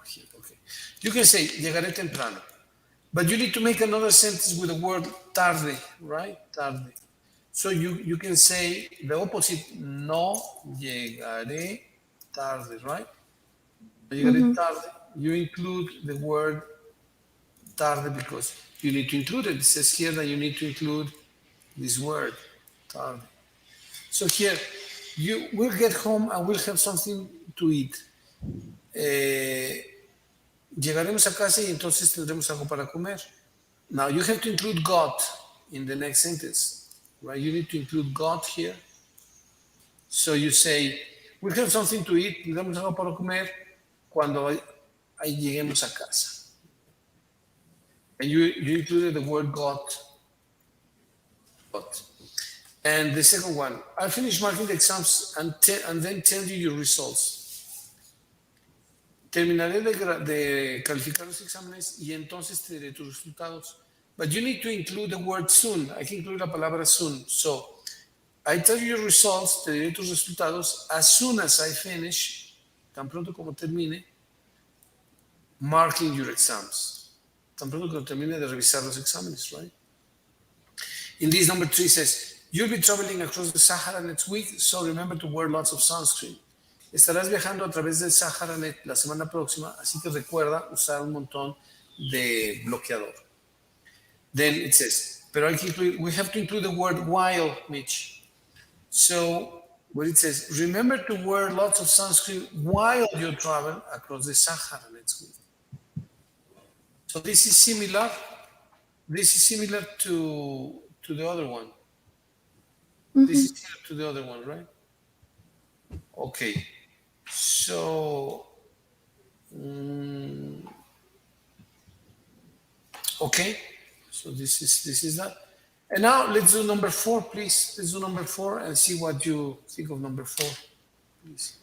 here. Okay. You can say, llegaré temprano. But you need to make another sentence with the word tarde, right? Tarde. So you can say the opposite, no llegaré tarde, right? No llegaré tarde. You include the word tarde because you need to include it. It says here that you need to include this word, tarde. So here, you will get home and we'll have something to eat. Llegaremos a casa y entonces tendremos algo para comer. Now you have to include got in the next sentence, right? You need to include got here. So you say, we'll have something to eat, tendremos algo para comer cuando ahí lleguemos a casa. And you included the word got. And the second one, I'll finish marking the exams and then tell you your results. Terminaré de calificar los exámenes y entonces te diré tus resultados. But you need to include the word soon. Hay que incluir la palabra soon. So, I tell you your results, te diré tus resultados as soon as I finish, tan pronto como termine, marking your exams. Tan pronto como termine de revisar los exámenes, right? In this number 3 says, you'll be traveling across the Sahara next week, so remember to wear lots of sunscreen. Estarás viajando a través del Sahara la semana próxima, así que recuerda usar un montón de bloqueador. Then it says, pero we have to include the word while, Mich. So what it says, remember to wear lots of sunscreen while you travel across the Sahara next week. So this is similar. This is similar to the other one. This is similar to the other one, right? Okay. So, okay. So this is that. And now let's do number 4, please. Let's do number 4 and see what you think of number 4, please.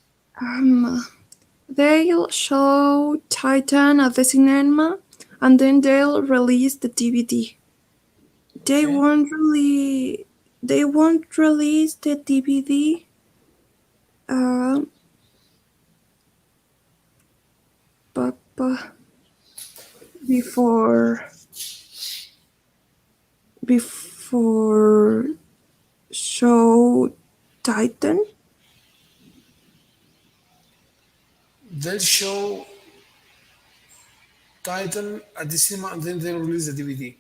They'll show Titan at the cinema, and then they'll release the DVD. They won't release the DVD. Before show Titan. They'll show Titan at the cinema and then they'll release the DVD.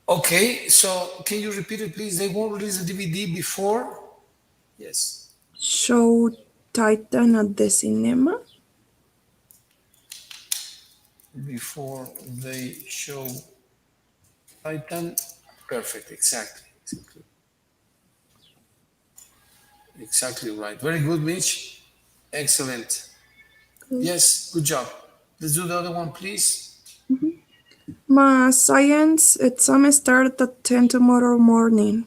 Okay, so can you repeat it, please? They won't release the DVD before? Yes. Show Titan at the cinema? Before they show Titan. Perfect, exactly. Exactly right. Very good, Mich. Excellent. Good. Yes, good job. Let's do the other one, please. My science exam starts at 10 tomorrow morning.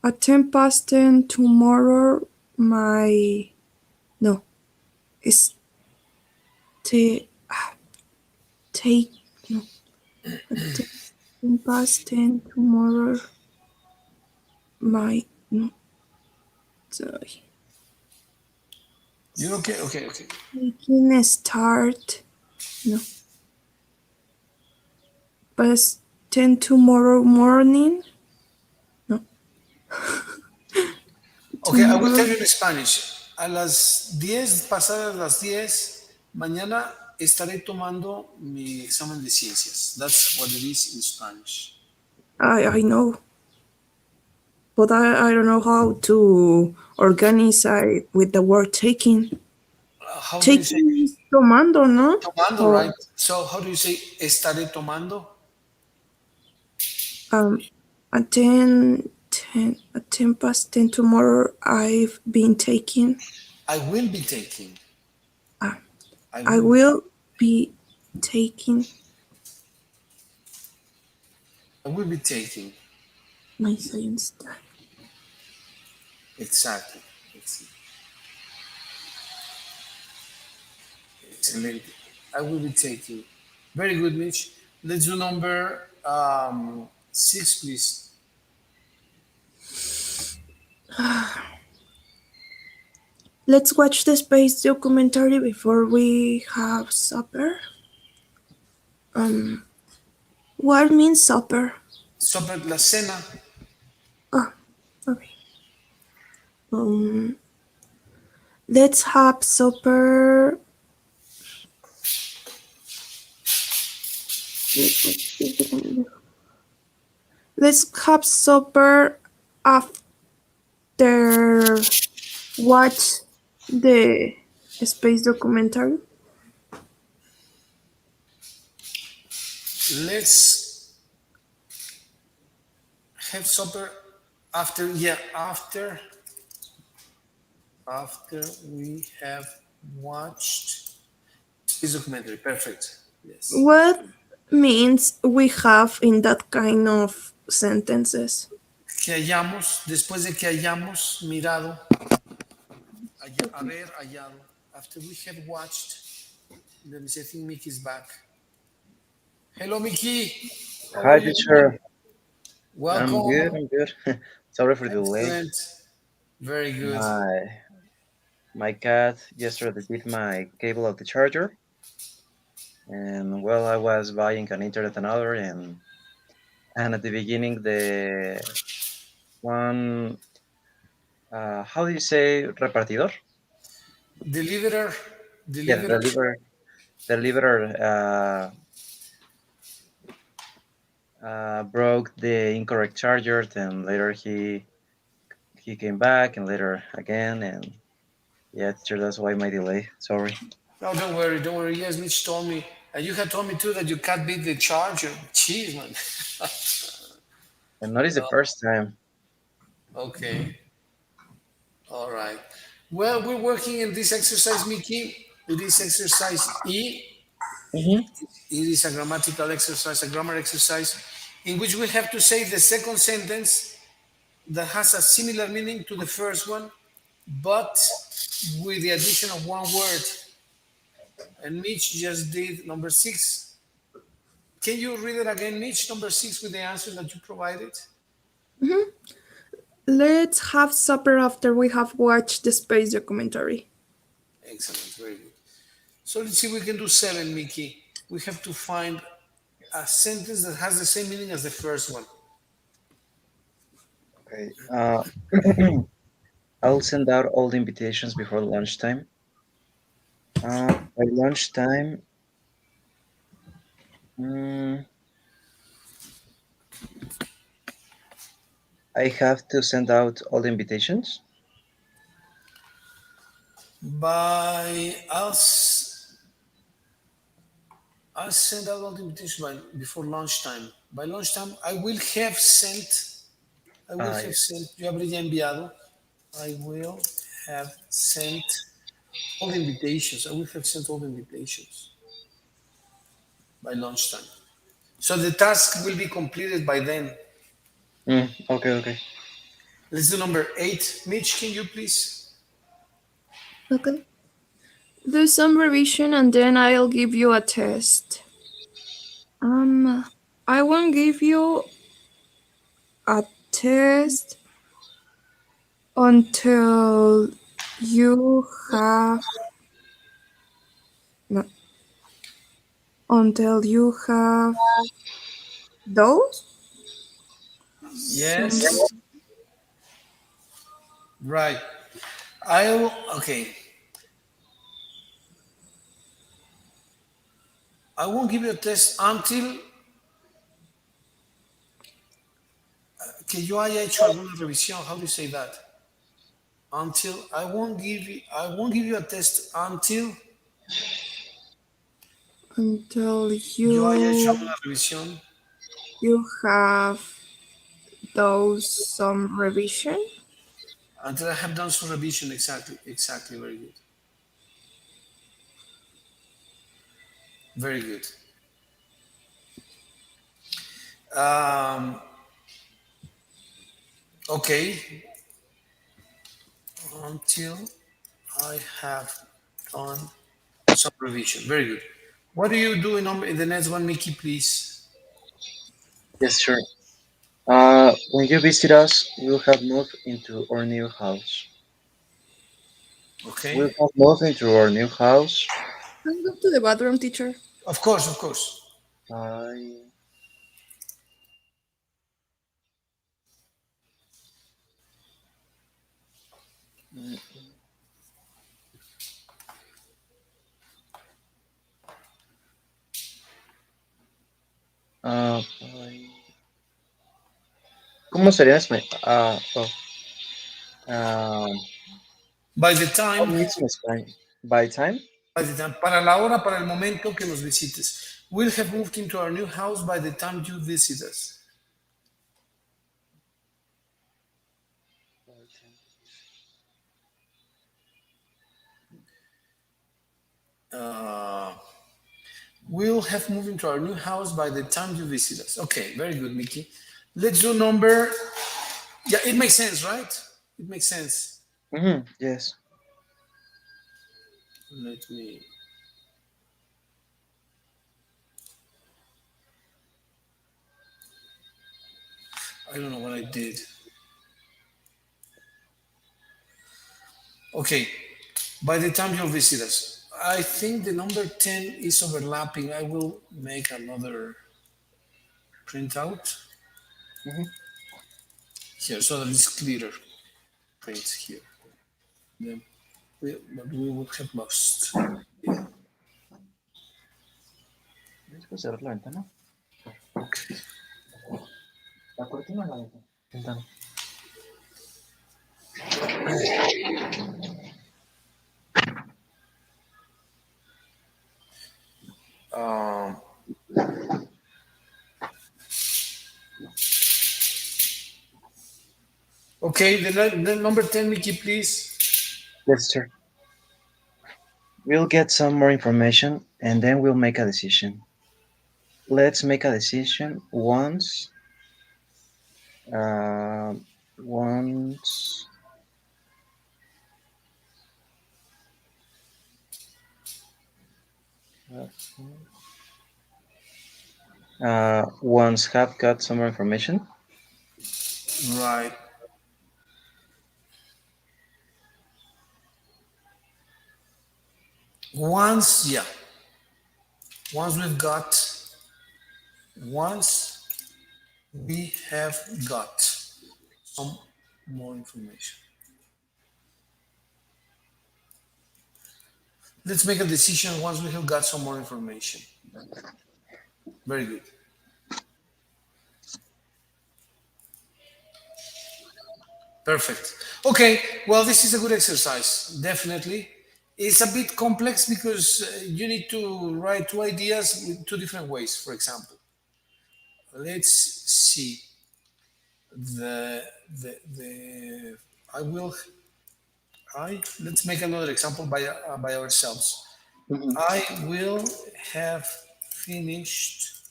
At 10 past 10 tomorrow, At 10 past 10 tomorrow, sorry. You okay? Okay. Making a start. Past 10 tomorrow morning. No. Okay, I will tell you in Spanish. A las 10, pasadas las 10, mañana estaré tomando mi examen de ciencias. That's what it is in Spanish. I know. But I don't know how to organize it with the word taking. How do you say? Is tomando, no? Tomando, right. So how do you say estaré tomando? At 10 past 10 tomorrow, I've been taking. I will be taking. I will be taking. I will be taking. My science time. Exactly. Excellent. I will be taking. Very good, Mich. Let's do number 6, please. Let's watch the space documentary before we have supper. Um, what means supper? Sobre la cena. Oh, okay. Um, let's have supper. Let's have supper after watch the space documentary. Let's have supper after, yeah, after we have watched this documentary. Perfect. Yes. What means we have in that kind of sentences? Que hayamos, después de que hayamos mirado, haber hallado, after we have watched, let me see, I think Mickey is back. Hello, Mickey. How are Hi, you doing? teacher. I'm good. Welcome. I'm good. Sorry for the delay. Excellent. Very good. My cat yesterday did my cable of the charger, and well, I was buying an internet another, and at the beginning the one how do you say repartidor? Deliverer, Yeah, deliverer. the deliverer broke the incorrect charger, and later he came back, and later again, and yeah, teacher, that's why my delay. Sorry. No, don't worry, don't worry. Yes, Mitch told me. And you had told me too that you can't beat the charger. Jeez, man. And not is the first time. Okay, all right. Well, we're working in this exercise, Mickey. It is exercise E. Mm-hmm. It is a grammatical exercise, a grammar exercise, in which we have to say the second sentence that has a similar meaning to the first one, but with the addition of one word. And Mitch just did number six. Can you read it again, Mitch? Number six with the answer that you provided. Let's have supper after we have watched the space documentary. Excellent, very good. So let's see if we can do seven, Mickey. We have to find a sentence that has the same meaning as the first one. Okay. I'll send out all the invitations before lunchtime. By lunchtime, mm, I have to send out all the invitations. By us, I'll send out all the invitations before lunchtime. By lunchtime, I will have sent. I will have Yes. sent. Yo habría enviado. I will have sent all the invitations. I will have sent all the invitations by lunchtime. So the task will be completed by then. Okay, okay. Let's do number eight. Mitch, can you please? Okay. Do some revision and then I'll give you a test. I won't give you a test until you have no, until you have those some Yes. Right. I'll, okay. I won't give you a test until que yo haya hecho alguna revisión. How do you say that? Until I won't give you a test until until yo haya hecho you alguna revisión. you have those some revision. Until I have done some revision. Exactly. Exactly. Very good. Very good. Um, okay. Until I have done some revision. Very good. What do you do in the next one, Mickey, please? Yes, sure. When you visit us, we'll have moved into our new house. We Okay. have moved into our new house. Can I go to the bathroom, teacher? Of course, of course. I ¿Cómo sería en español? By the How time, many in Spain? By time? para la hora, para el momento que nos visites. We'll have moved into our new house by the time you visit us. Uh, we'll have moved into our new house by the time you visit us. Okay, very good, Mickey. Let's do number. Yeah, it makes sense, right? It makes sense. Yes. Let me. I don't know what I did. Okay, by the time you'll visit us. I think the number 10 is overlapping. I will make another printout here so that it's clearer. Print here. Then but we would have lost. ¿Puedes cerrar la ventana? Okay. ¿La cortina o la ventana? Um, okay, the number 10, Mickey, please. Yes, sir. We'll get some more information and then we'll make a decision. Let's make a decision uh, once once have got some more information. Right. Once, yeah. Once we've got, once we have got some more information. Let's make a decision once we have got some more information. Very good. Perfect. Okay, well, this is a good exercise, definitely. It's a bit complex because you need to write two ideas with two different ways, for example. Let's see. The I will I let's make another example by ourselves. I will have finished.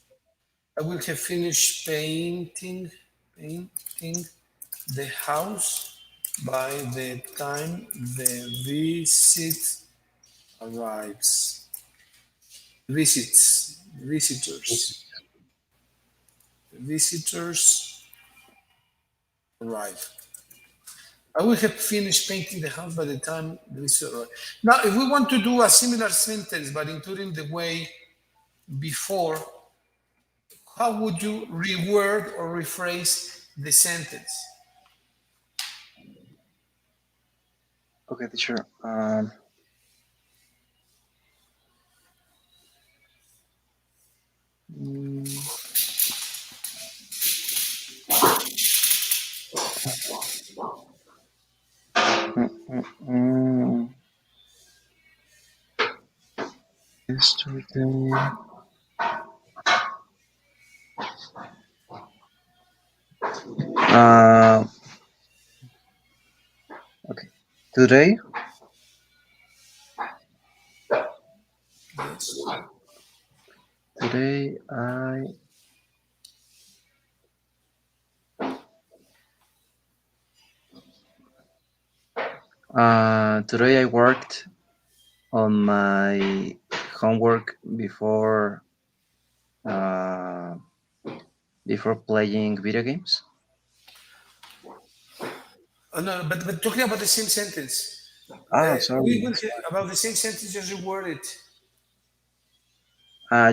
I will have finished painting the house by the time the arrives. Visitors arrive. I will have finished painting the house by the time the visitor arrives. Now, if we want to do a similar sentence but including the way before, how would you reword or rephrase the sentence? Okay, teacher. Yesterday. Uh, okay. Today. Yes. Today I worked on my homework uh, before playing video games. No, but talking about the same sentence. Sorry. We went about the same sentence, just reword it.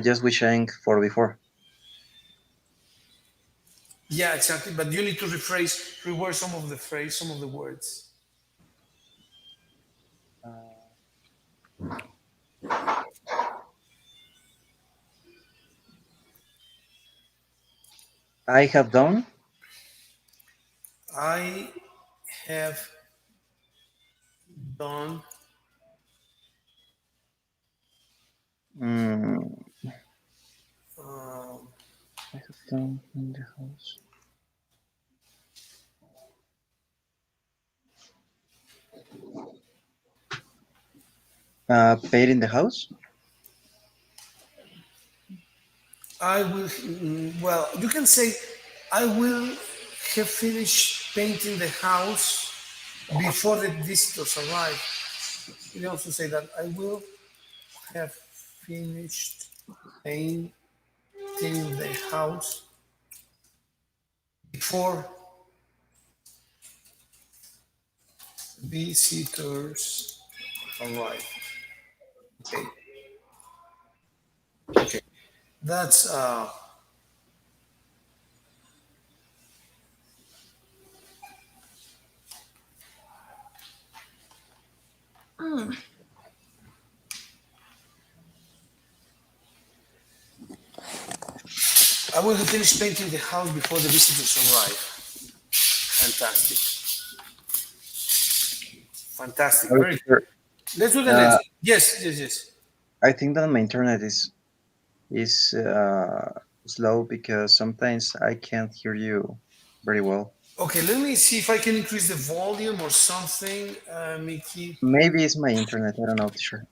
Just we saying for before. Yeah, exactly. But you need to reword some of the phrase, some of the words. I have done. I have done. Mm, Um, I have done in the house. Paid in the house. I will. Well, you can say, I will have finished painting the house before the visitors arrive. You can also say that I will have finished painting the house before visitors arrive. Okay. Okay. That's Mm. I will have finished painting the house before the visitors arrive. Fantastic. Fantastic. Sorry, Very good. teacher. Let's do the Uh, next. Yes, yes, yes. I think that my internet is slow because sometimes I can't hear you very well. Okay, let me see if I can increase the volume or something, Mickey. Maybe it's my internet. I don't know, teacher.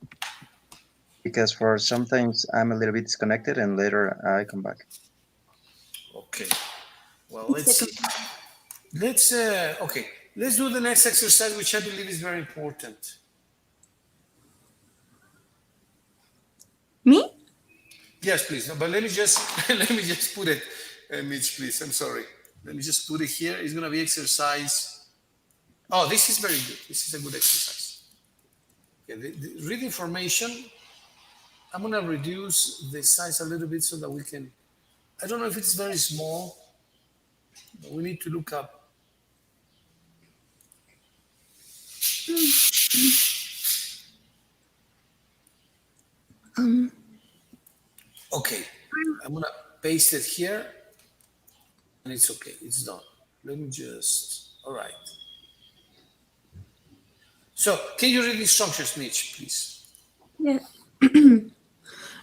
Because for sometimes I'm a little bit disconnected and later I come back. Okay. Well, One let's second. see. Okay. Let's do the next exercise, which I believe is very important. Me? Yes, please. No, but let me just let me just put it, Mitch, please. I'm sorry. Let me just put it here. It's gonna be exercise. Oh, this is very good. This is a good exercise. Okay, the read information. I'm gonna reduce the size a little bit so that we can. I don't know if it's very small, but we need to look up. Um, Okay, I'm gonna paste it here, and it's okay. It's done. Let me just. All right. So, can you read the instructions, Mitch, please? yeah.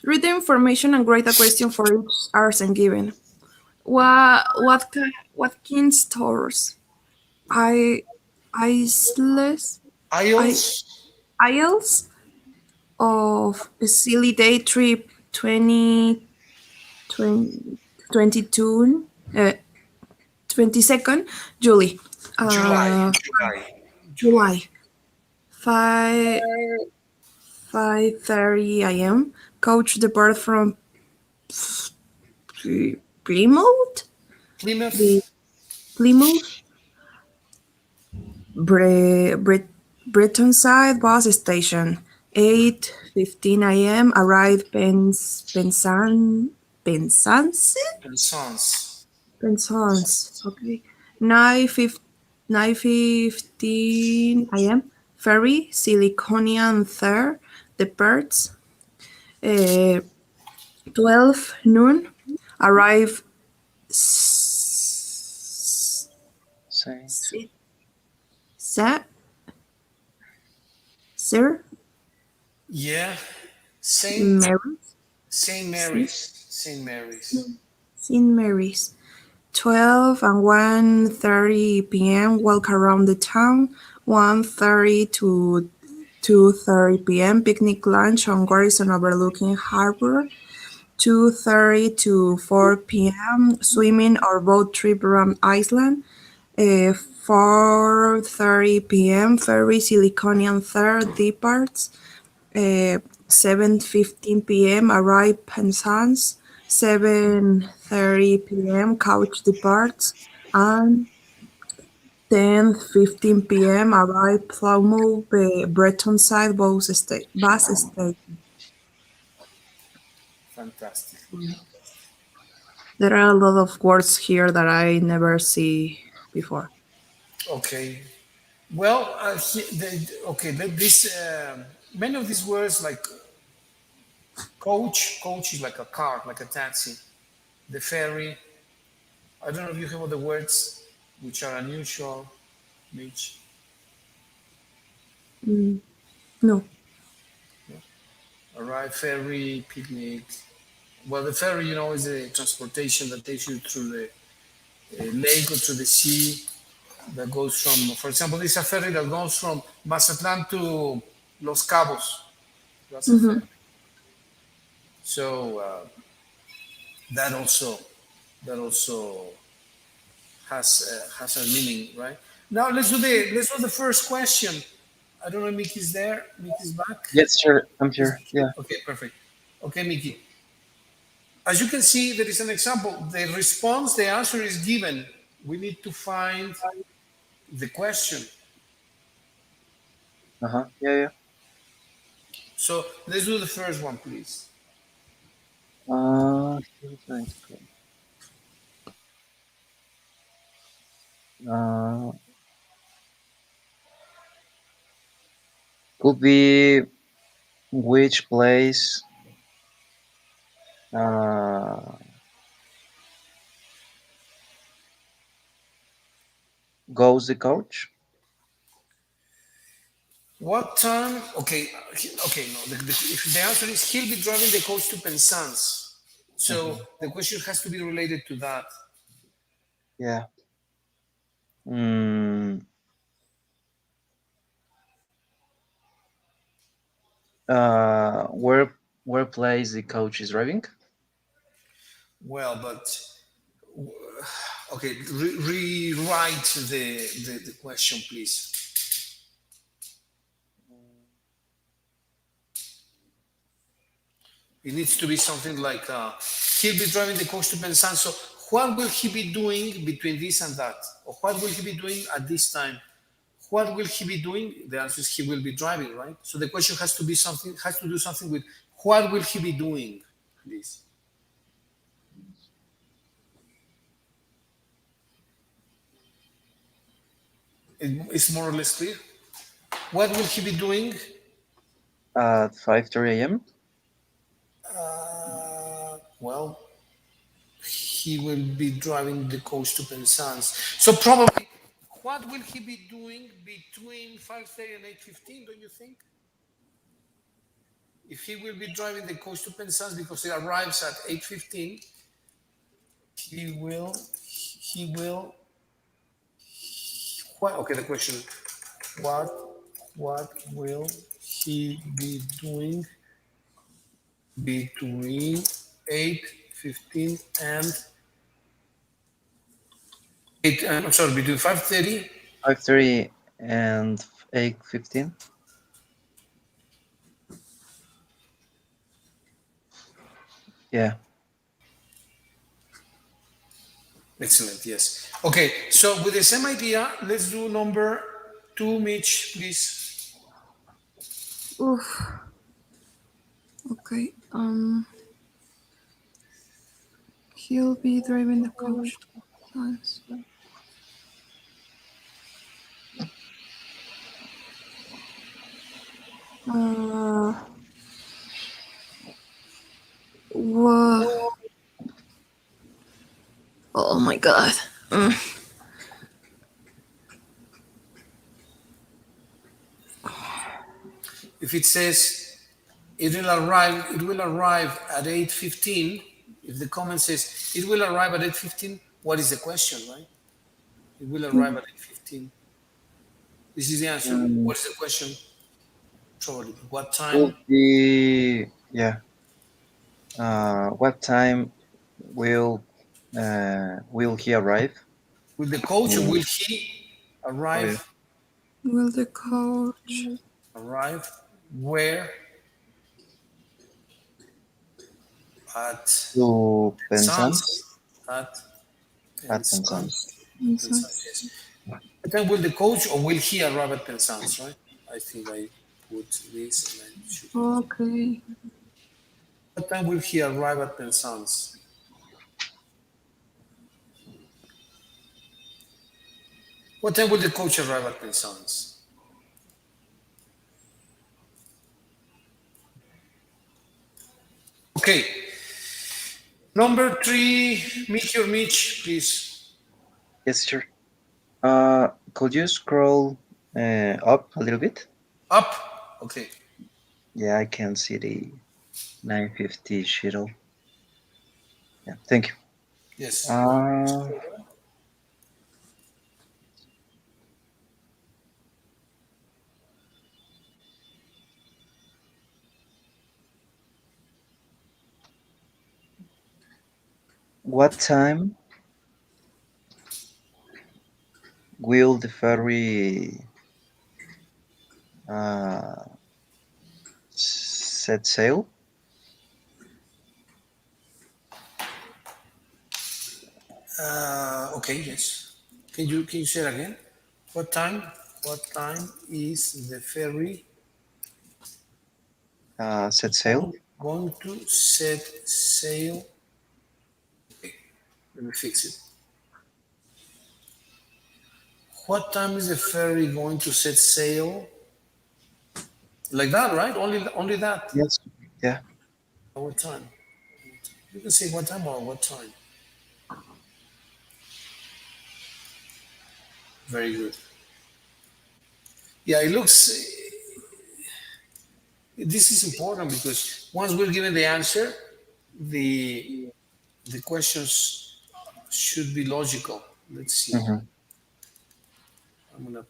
Read the information and write a question for each arson given. What stores? I Isles I Isles. Isles of a silly day trip 2022 22nd July. July. Uh, July. July. July 5 5:30 a.m. Coach depart from Plymouth. The Plymouth. Plymouth Bretonside bus station. 8:15 a.m. Arrive Penzance. And Sons. Penzance. Okay. 9:15 a.m. Ferry Siliconian Third departs. 12 noon. Arrive Saint. Sa- Sir Yeah. Saint Mary's. Saint Mary's. Saint Mary's. St. Mary's. 12 and 1:30 p.m. Walk around the town. 1:30 to 2:30 p.m. Picnic lunch on Garrison overlooking harbor. 2:30 to 4 p.m. Swimming or boat trip around Iceland. 4:30 p.m. Ferry Siliconian Third departs. 7:15 p.m. Arrive Penzance. 7:30 p.m. Couch departs. And 10:15 p.m. arrived Plymouth Breton side bus station. Fantastic. There are a lot of words here that I never see before. Okay. Well, okay. This many of these words like coach. Coach is like a car, like a taxi. The ferry. I don't know if you have other words which are unusual, Mich. Mm, no. Arrive, ferry, picnic. Well, the ferry, is a transportation that takes you through the lake or to the sea that goes from, for example, this is a ferry that goes from Mazatlan to Los Cabos. That's a ferry. Mhm. So that also that also has a meaning, right? Now let's do the first question. I don't know if Mickey's there. Mickey's back. Yes, sure. I'm here. Yeah. Okay, perfect. Okay, Mickey. As you can see, there is an example. The answer is given. We need to find the question. Uh-huh. Yeah, So let's do the first one, please. yeah. Here's my screen. Uh, could be which place uh, goes the coach? What time? Okay, okay. No, if the answer is he'll be driving the coach to Penzance. So Mhm. the question has to be related to that. Yeah. Mm, where place the coach is driving? Well, but okay, rewrite the question, please. It needs to be something like he'll be driving the coach to Penzance. So what will he be doing between this and that? Or what will he be doing at this time? What will he be doing? The answer is he will be driving, right? So the question has to do something with what will he be doing, please. It's more or less clear. What will he be doing? At 5:30 a.m. Well, he will be driving the coach to Penzance. So probably, what will he be doing between 5:30 and 8:15? Don't you think? If he will be driving the coach to Penzance because it arrives at 8:15, he will. He will. What? Okay, the question. What what will he be doing between 8:15 and 8? I'm sorry, between 5:30. 5:30 and 8:15. Yeah. Excellent. Yes. Okay. So with the same idea, let's do number two, Mitch, please. Oof. Okay. He'll be driving the coach to France. Uh, wha- Oh my god. If it says it will arrive at 8:15. If the comment says it will arrive at 8:15, what is the question, right? It will arrive at 8:15. This is the answer. Mm, What is the question? Probably. What time could be, yeah. What time will he arrive? will the coach or Mm, will he oh yeah. arrive? Will the coach Arrive where? At To Penzance. Penzance? At At Penzance. Penzance. inside? Penzance, yes. time will the coach or will he arrive at Penzance, right? I think I put this and I should. Okay. What time will he arrive at Penzance? What time will the coach arrive at Penzance? Okay. Number 3, Miky or Mich, please. Yes, sure. Could you scroll up a little bit? Up. Okay. Yeah, I can see the 950 schedule. Yeah, thank you. Yes. Uh, what time will the ferry uh, set sail? Okay. Yes. Can you say it again? What time? What time is the ferry Set sail? going to set sail? Okay. Let me fix it. What time is the ferry going to set sail? Like that, right? Only that. Yes. Yeah. What time? You can say what time or what time. Very good. Yeah, it looks. This is important because once we're given the answer, the questions should be logical. Let's see. Mhm. I'm gonna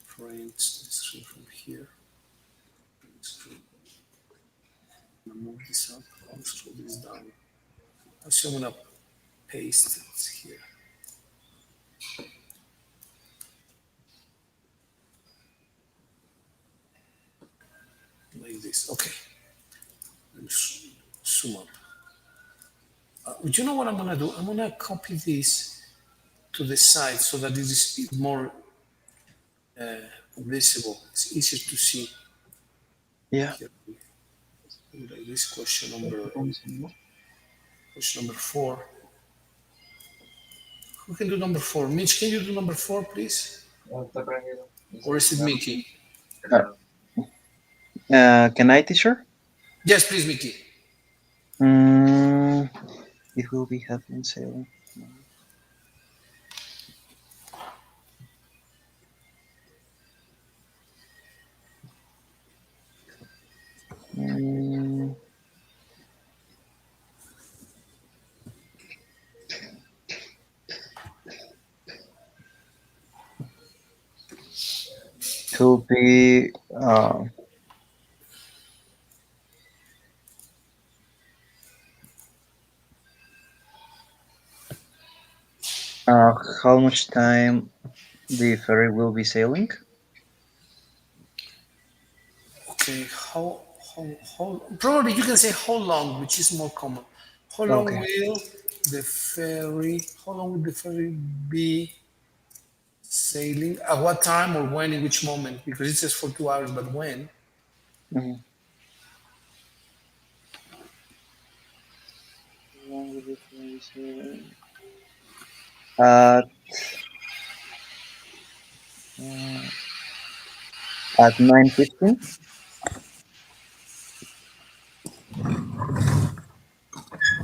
print this screen from here. I'm gonna move this up. I'll scroll this down. Actually, I'm gonna paste it here. Like this. Okay. Let me zoom up. You know what I'm gonna do? I'm gonna copy this to the side so that it is more visible. It's easier to see. Yeah. Here, like this question number 4. Who can do number 4? Mitch, can you do number 4, please? Or is it Mickey? Can I, teacher? Yes, please, Mickey. Mm, it will be having sailing. Mm, could be how much time the ferry will be sailing? Okay, how probably you can say how long, which is more common. How long Okay. will the ferry be sailing? At what time or when, in which moment? Because it says for 2 hours, but when? Mhm. How long will the ferry sailing? At uh, at 9:15.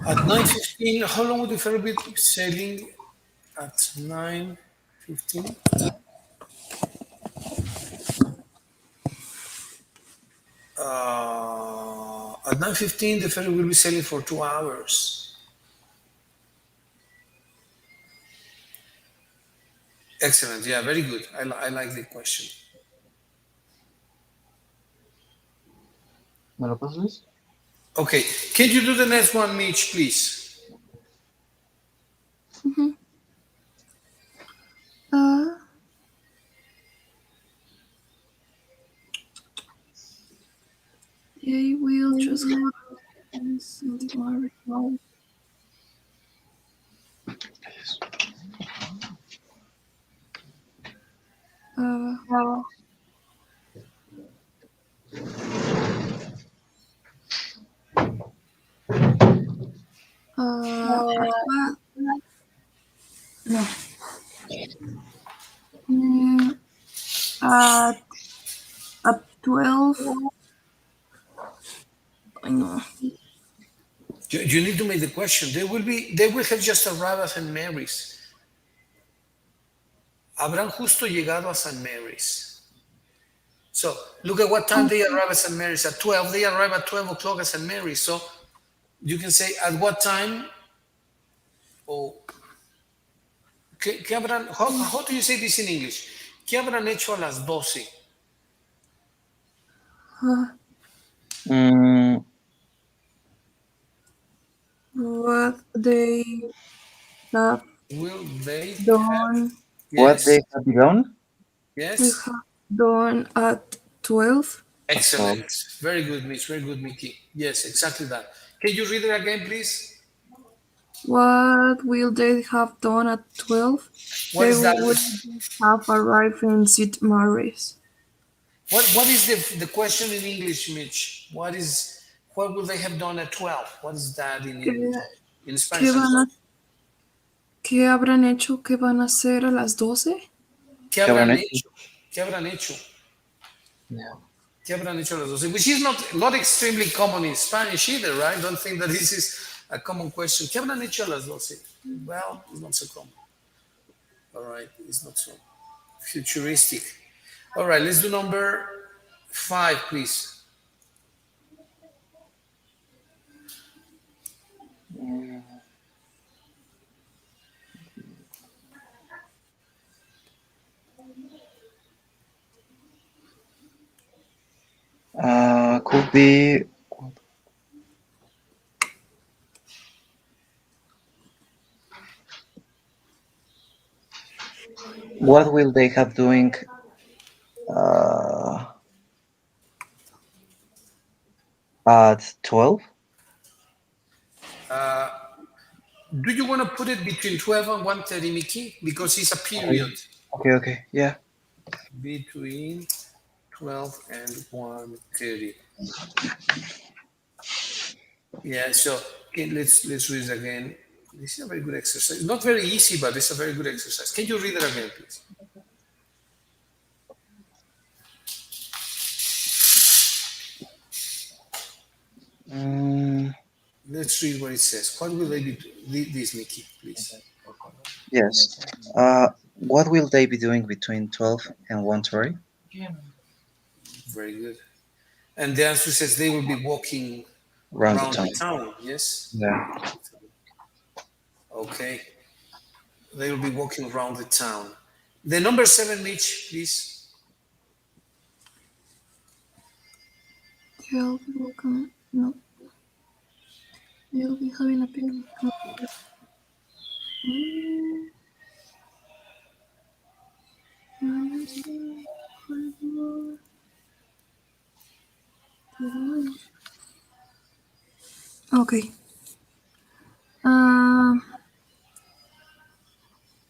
At 9:15, how long would the ferry be sailing at 9:15? At 9:15, the ferry will be sailing for 2 hours. Excellent. Yeah, very good. I like the question. ¿Me lo pasas? Okay, can you do the next one, Mitch, please? Uh, they will just Uh, what, No. mm, at, at 12. I know. You need to make the question. They will have just arrived at St. Mary's. Habrán justo llegado a St. Mary's. So look at what time they arrive at St. Mary's. At 12. They arrive at 12 o'clock at St. Mary's. So you can say at what time o ¿qué habrán, how do you say this in English? ¿Qué habrán hecho a las 12? Uh, Mm, what they have Will they have? done. what they Yes. have done? They Yes. have done at 12. So, Excellent. Very good, Mitch. Very good, Miky. Yes, exactly that. Can you read it again, please? What will they have done at 12? What They is that? will have arrived in St. Mary's. What is the question in English, Mitch? What will they have done at 12? What is that in ¿Qué, English? In qué Spanish, I'm van a, sorry. qué habrán hecho? ¿Qué van a hacer a las 12? ¿Qué ¿qué habrán habrán hecho? hecho? ¿Qué habrán hecho? Yeah. ¿Qué habrán hecho las 12? Which is not extremely common in Spanish either, right? Don't think that this is a common question. ¿Qué habrán hecho a las 12? Well, it's not so common. All right, it's not so futuristic. All right, let's do number 5, please. Could be. What will they have doing uh, at 12? Do you want to put it between 12 and 1:30, Mickey? Because it's a period. Okay, yeah. Between 12 and 1:30. Yeah, so okay, let's read it again. This is a very good exercise. Not very easy, but it's a very good exercise. Can you read it again, please? Mm, Let's read what it says. What will they be this, Mickey, please? yes. What will they be doing between 12 and 1:30? Very good. And the answer says they will be walking Around the around the time. town. Yes. Yeah. Okay. They will be walking around the town. The number 7, Mitch, please. They'll be welcome. No. They'll be having a picnic. Mm. Okay.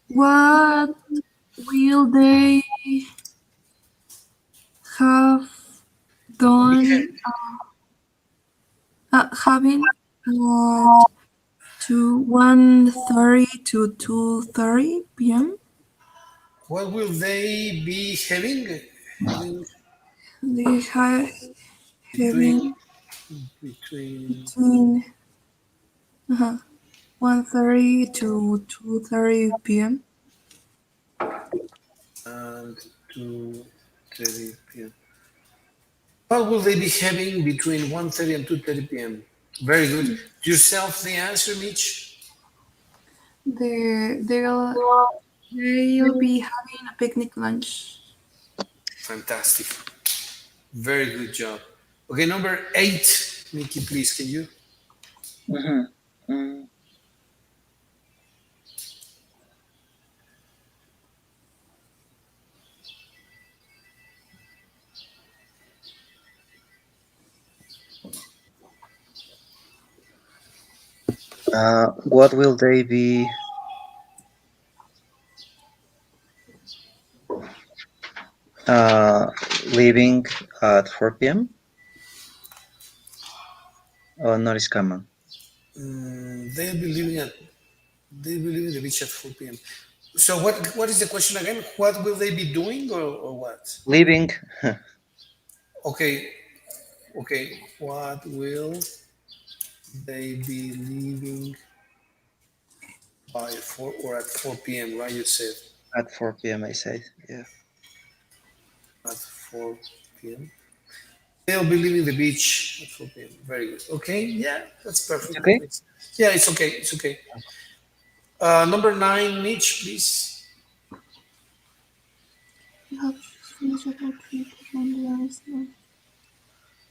What will they have done having at 1:30 to 2:30 p.m.? What will they be having? Having They have doing having between between 1:30 to 2:30 p.m. and 2:30 p.m. What will they be having between 1:30 and 2:30 p.m.? Very good. Yourself the answer, Mitch. They'll be having a picnic lunch. Fantastic. Very good job. Okay, number 8, Mickey, please. Can you? Mhm. Mm, what will they be Uh, leaving at 4 p.m. Oh, not is common. They'll be leaving the beach at 4 p.m. So what is the question again? What will they be doing or what? Leaving Okay, okay. What will they be leaving by 4 or at 4 p.m., right? You said at 4 p.m. I said, yeah. at 4 p.m. They'll be leaving the beach at 4 p.m. Very good. Okay, yeah, that's It's perfect. That okay. makes Yeah, it's okay. It's okay. Number 9, Mitch, please. You have just finished about 3 on the ice now.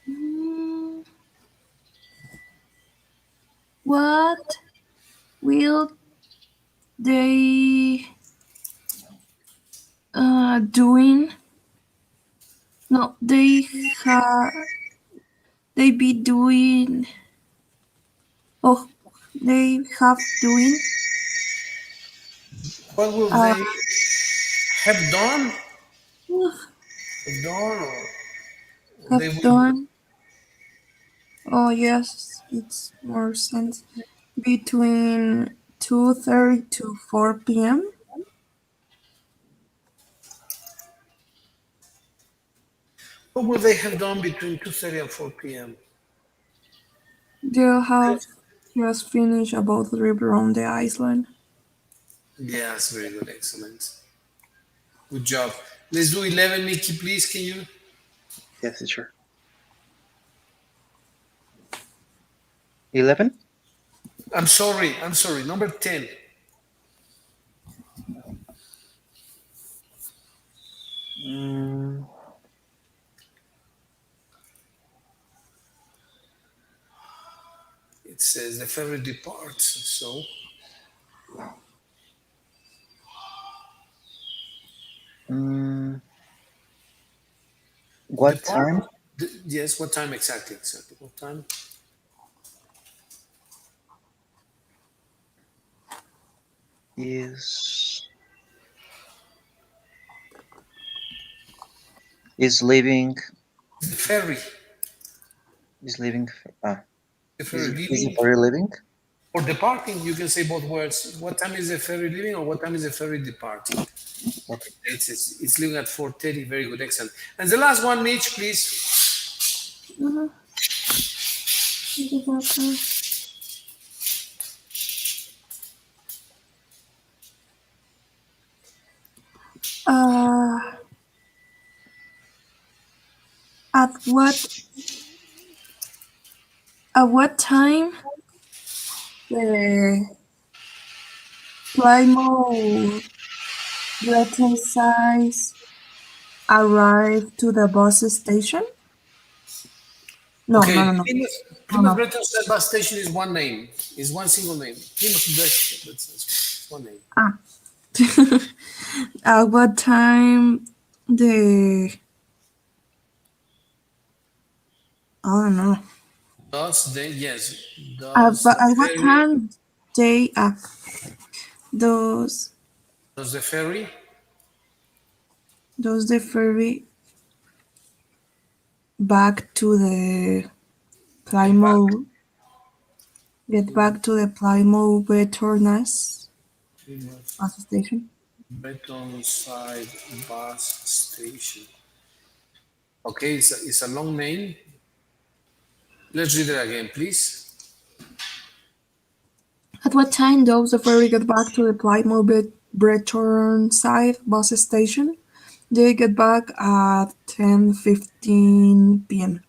Mm, what will they doing? No, they be doing. Oh, they have doing. What will Uh, they have done? Have done or they have will. done. Oh yes, it's more sense. Between 2:30 to 4 p.m. What will they have done between 2:30 and 4 p.m.? They'll have just finished about the river on the island. Yes, very good, excellent. Good job. Let's do 11, Mickey, please. Can you? Yes, teacher. 11. I'm sorry. Number 10. Mm, It says the ferry departs. So mm, what depart. time Yes. What time exactly? Exactly. What time? is is leaving? The ferry. Is leaving? Ah, The ferry is the leaving ferry leaving? or departing. You can say both words. What time is the ferry leaving or what time is the ferry departing? Okay. It's leaving at 4:30. Very good, excellent. And the last one, Mitch, please. Mhm. Think about that. Uh, at what time the Plymouth Breton size arrived to the bus station? No, no, Okay, no, no, no, Plymouth no. Breton bus station is one name, is one single name. Plymouth Breton, that's one name. Ah. At what time the I don't know. Does But the at what ferry, time they those does the ferry does the ferry back to the get back? Plymouth get back to the Plymouth Veterans Plymouth bus station? Breton bus station. Okay, it's a long name. Let's read it again, please. At what time does the ferry get back to the Plymouth Breton bus station? They get back at 10:15 p.m.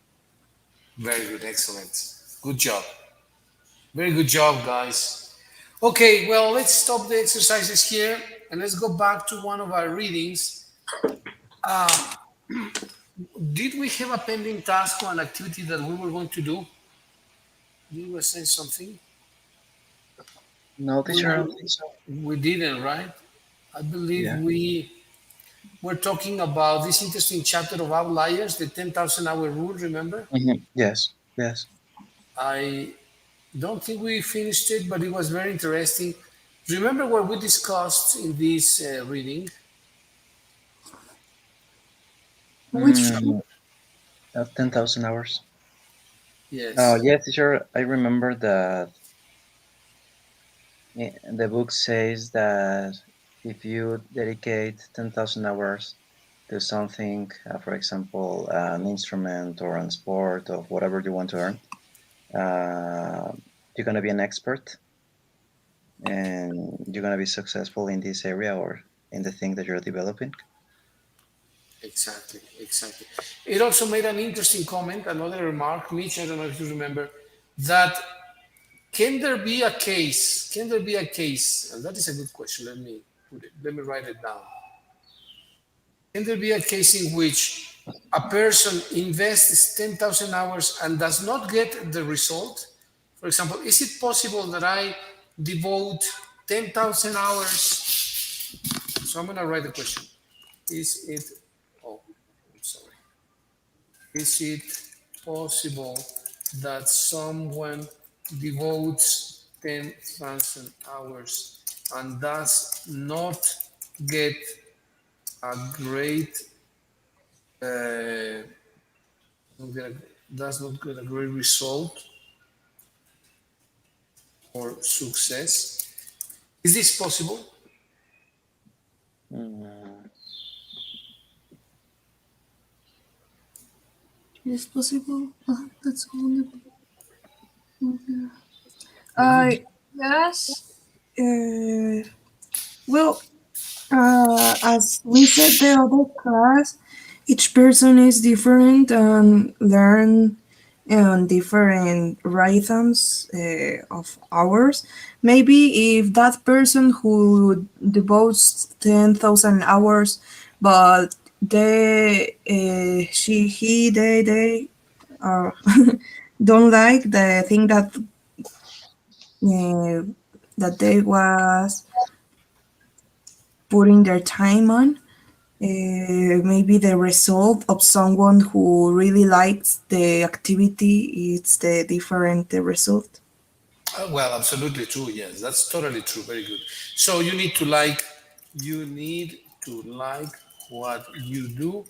Very good, excellent. Good job. Very good job, guys. Okay, well, let's stop the exercises here and let's go back to one of our readings. Did we have a pending task or an activity that we were going to do? You were saying something? No, We, teacher, I don't think so. we didn't, right? I believe Yeah. we were talking about this interesting chapter of outliers, the 10,000 hour rule, remember? Yes. Yes. I don't think we finished it, but it was very interesting. Remember what we discussed in this reading? Which Mm, 10,000 hours. Oh, Yes. yes, teacher. I remember that the book says that if you dedicate 10,000 hours to something, for example, an instrument or a sport or whatever you want to earn, uh, you're going to be an expert and you're going to be successful in this area or in the thing that you're developing. Exactly, exactly. It also made an interesting comment, another remark, Mitch, I don't know if you remember, that can there be a case, can there be a case, and that is a good question, let me put it, let me write it down. Can there be a case in which a person invests 10,000 hours and does not get the result? For example, is it possible that I devote 10,000 hours? So I'm going to write the question. Is it, oh, I'm sorry. Is it possible that someone devotes 10,000 hours and does not get a great, uh, does not get a great result or success? Is this possible? Mm, is possible? That's wonderful. Mhm. Yes. Uh, well, as we said the other class, each person is different and learn on different rhythms of hours. Maybe if that person who devotes 10,000 hours, but she, he, they uh, don't like the thing uh, that they was putting their time on. Maybe the result of someone who really likes the activity is the different result. Well, absolutely true. Yes, that's totally true. Very good. So you need to like what you do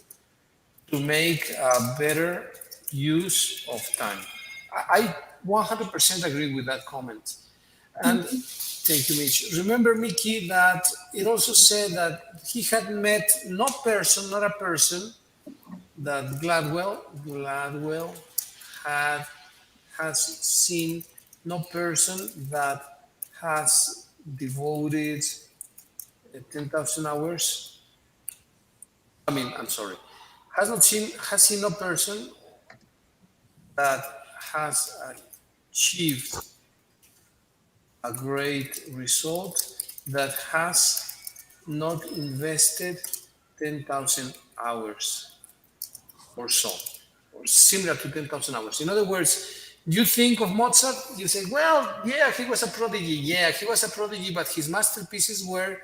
to make a better use of time. I 100% agree with that comment. And thank you, Mich. Remember, Mickey, that it also said that he had met not a person, that Gladwell had has seen no person that has devoted 10,000 hours. I mean, I'm sorry. Has seen no person that has achieved a great result that has not invested 10,000 hours or so, or similar to 10,000 hours. In other words, you think of Mozart, you say, well, yeah, he was a prodigy. Yeah, he was a prodigy, but his masterpieces were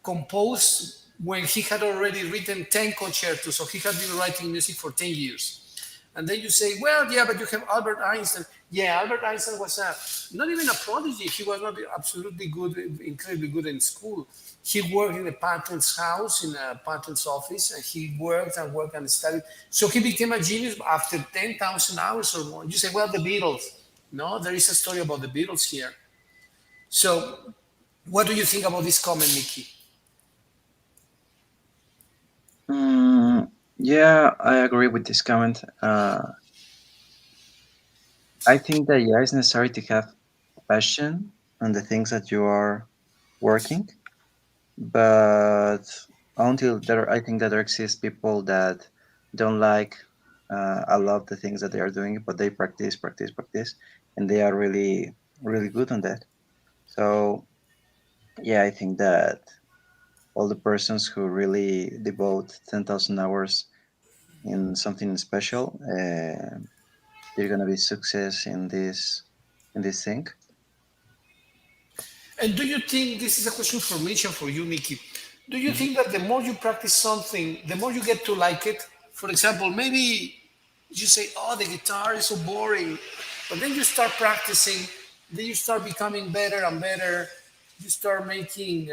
composed when he had already written 10 concertos, so he had been writing music for 10 years. And then you say, well, yeah, but you have Albert Einstein. Yeah, Albert Einstein was not even a prodigy. He was not absolutely good, incredibly good in school. He worked in a patent's house, in a patent's office, and he worked and studied. So he became a genius after 10,000 hours or more. You say, well, the Beatles. No, there is a story about the Beatles here. So what do you think about this comment, Mickey? yeah, I agree with this comment. I think that yeah, it's necessary to have passion on the things that you are working, but until there, I think that there exist people that don't like a lot of the things that they are doing, but they practice, practice, practice, and they are really, really good on that. So yeah, I think that all the persons who really devote 10,000 hours in something special, they're gonna be success in this thing. And do you think this is a question for Mitch and for you, Mickey? Do you Mhm. think that the more you practice something, the more you get to like it? For example, maybe you say, "Oh, the guitar is so boring," but then you start practicing, then you start becoming better and better. You start making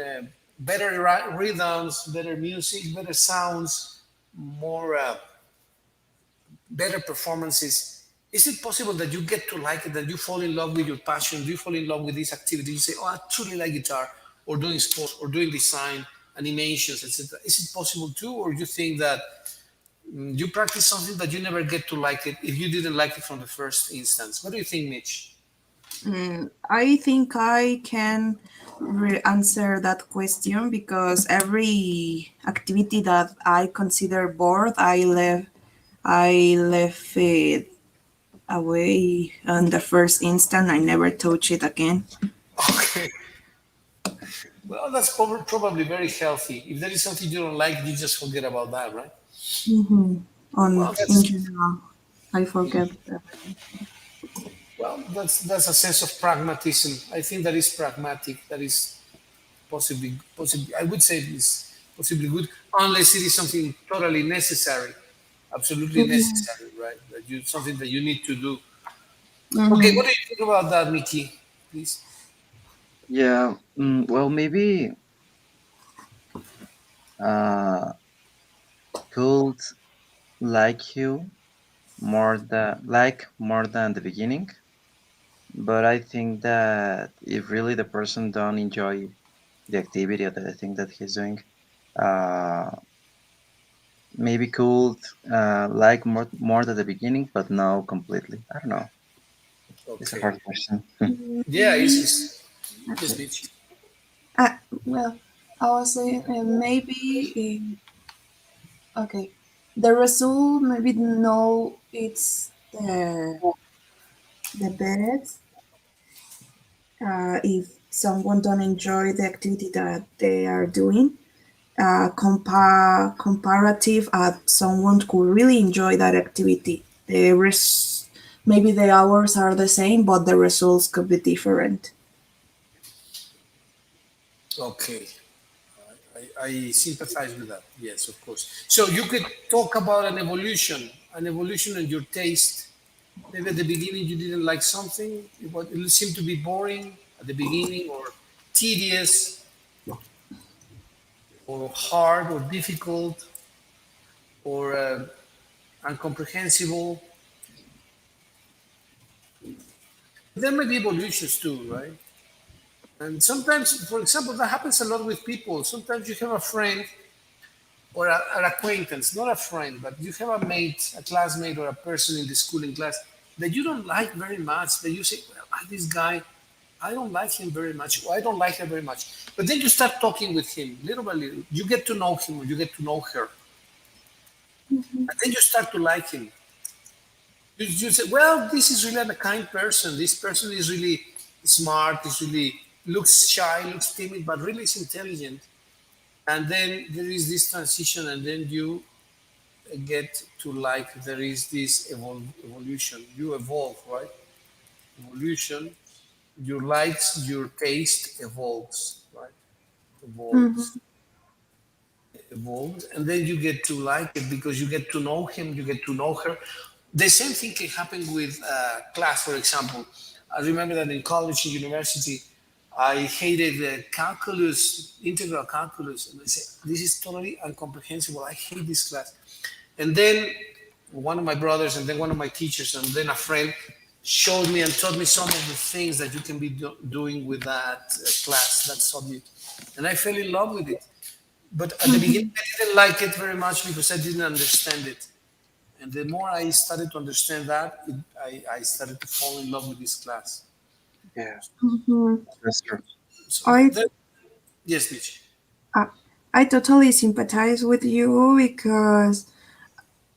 better rhythms, better music, better sounds, more. better performances, is it possible that you get to like it, that you fall in love with your passion, you fall in love with this activity, you say, oh, I truly like guitar, or doing sports, or doing design, animations, etc. Is it possible too, or you think that you practice something that you never get to like it if you didn't like it from the first instance? What do you think, Mitch? I think I can answer that question because every activity that I consider bored, I left it away on the first instant. I never touch it again. Okay. Well, that's probably very healthy. If there is something you don't like, you just forget about that, right? Mm-hmm. On Well, in that's general, I forget that. that's a sense of pragmatism. I think that is pragmatic. That is possibly. I would say it is possibly good, unless it is something totally necessary, absolutely Mhm. necessary, right? That you something that you need to do. Okay, Mhm. what do you think about that, Mickey? Please. Yeah. Well, maybe uh, could like you more than the beginning. But I think that if really the person don't enjoy the activity or the thing that he's doing, uh, maybe could like more at the beginning, but no completely. I don't know. It's a Okay. hard question. Yeah, Maybe. yes, Okay. Mitch. Well, I was saying maybe. Okay. The result, maybe no, it's the best. If someone don't enjoy the activity that they are doing, comparative someone could really enjoy that activity. Maybe the hours are the same, but the results could be different. Okay. I sympathize with that. Yes, of course. So you could talk about an evolution in your taste. Maybe at the beginning you didn't like something, it seemed to be boring at the beginning, or tedious, or hard, or difficult, or incomprehensible. There may be evolutions too, right? And sometimes, for example, that happens a lot with people. Sometimes you have a friend or an acquaintance, not a friend, but you have a mate, a classmate, or a person in the school in class that you don't like very much. That you say, "Well, this guy, I don't like him very much, or I don't like her very much." But then you start talking with him little by little. You get to know him, or you get to know her, and then you start to like him. You say, "Well, this is really a kind person. This person is really smart. Is really looks shy, looks timid, but really is intelligent." And then there is this transition, and then you get to like there is this evolution. You evolve, right? Evolution. Your likes, your taste evolves, right? Evolves, Mhm. evolves, and then you get to like it because you get to know him, you get to know her. The same thing can happen with class, for example. I remember that in college and university, I hated calculus, integral calculus, and I said, "This is totally incomprehensible. I hate this class." And then one of my brothers, and then one of my teachers, and then a friend showed me and taught me some of the things that you can be doing with that class, that subject. And I fell in love with it. But at the beginning, I didn't like it very much because I didn't understand it. And the more I started to understand that, I started to fall in love with this class. Yeah, Mhm. that's true. So, I yes, Mitch. uh, I totally sympathize with you because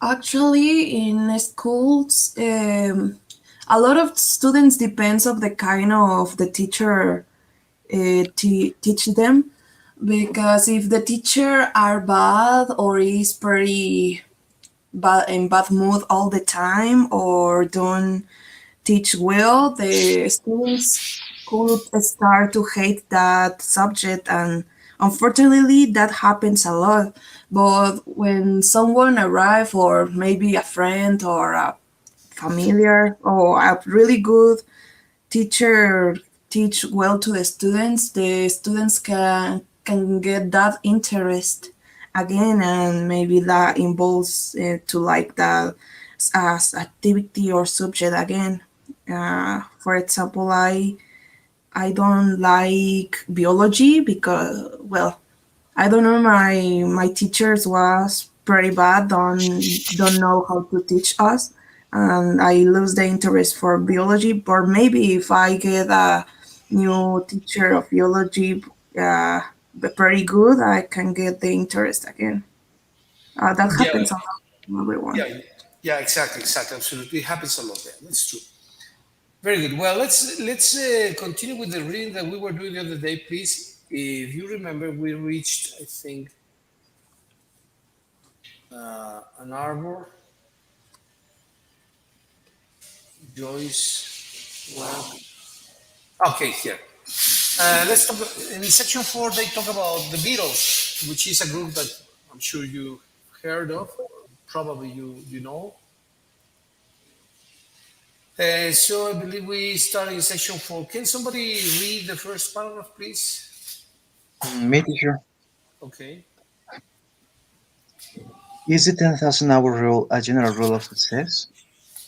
actually in schools, a lot of students depends of the kind of the teacher teach them, because if the teacher are bad or is pretty bad in bad mood all the time or don't teach well, the students could start to hate that subject, and unfortunately that happens a lot. But when someone arrive, or maybe a friend or a familiar or a really good teacher teach well to the students can get that interest again, and maybe that involves to like that as activity or subject again. For example, I don't like biology because, well, I don't know, my teachers was pretty bad, don't know how to teach us, and I lose the interest for biology. But maybe if I get a new teacher of biology, pretty good, I can get the interest again. That Yeah, happens a lot to everyone. yeah, yeah. Exactly, exactly. Absolutely, it happens a lot there. That's true. Very good. Well, let's continue with the reading that we were doing the other day, please. If you remember, we reached, I think, an arbor, Joyce. Well, okay, here. Let's talk. In section 4, they talk about the Beatles, which is a group that I'm sure you heard of, probably you know. So I believe we start in section 4. Can somebody read the first paragraph, please? Me, teacher. Okay. Is the 10,000-hour rule a general rule of success?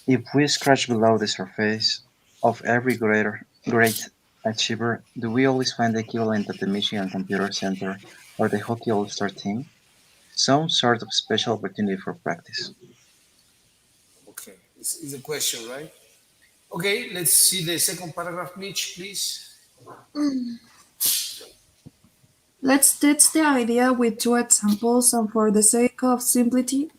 If we scratch below the surface of every great achiever, do we always find the equivalent at the Michigan Computer Center or the Hockey All-Star team? Some sort of special opportunity for practice. Okay. This is the question, right? Okay, let's see the second paragraph, Mitch, please. Let's test the idea with two examples, and for the sake of simplicity,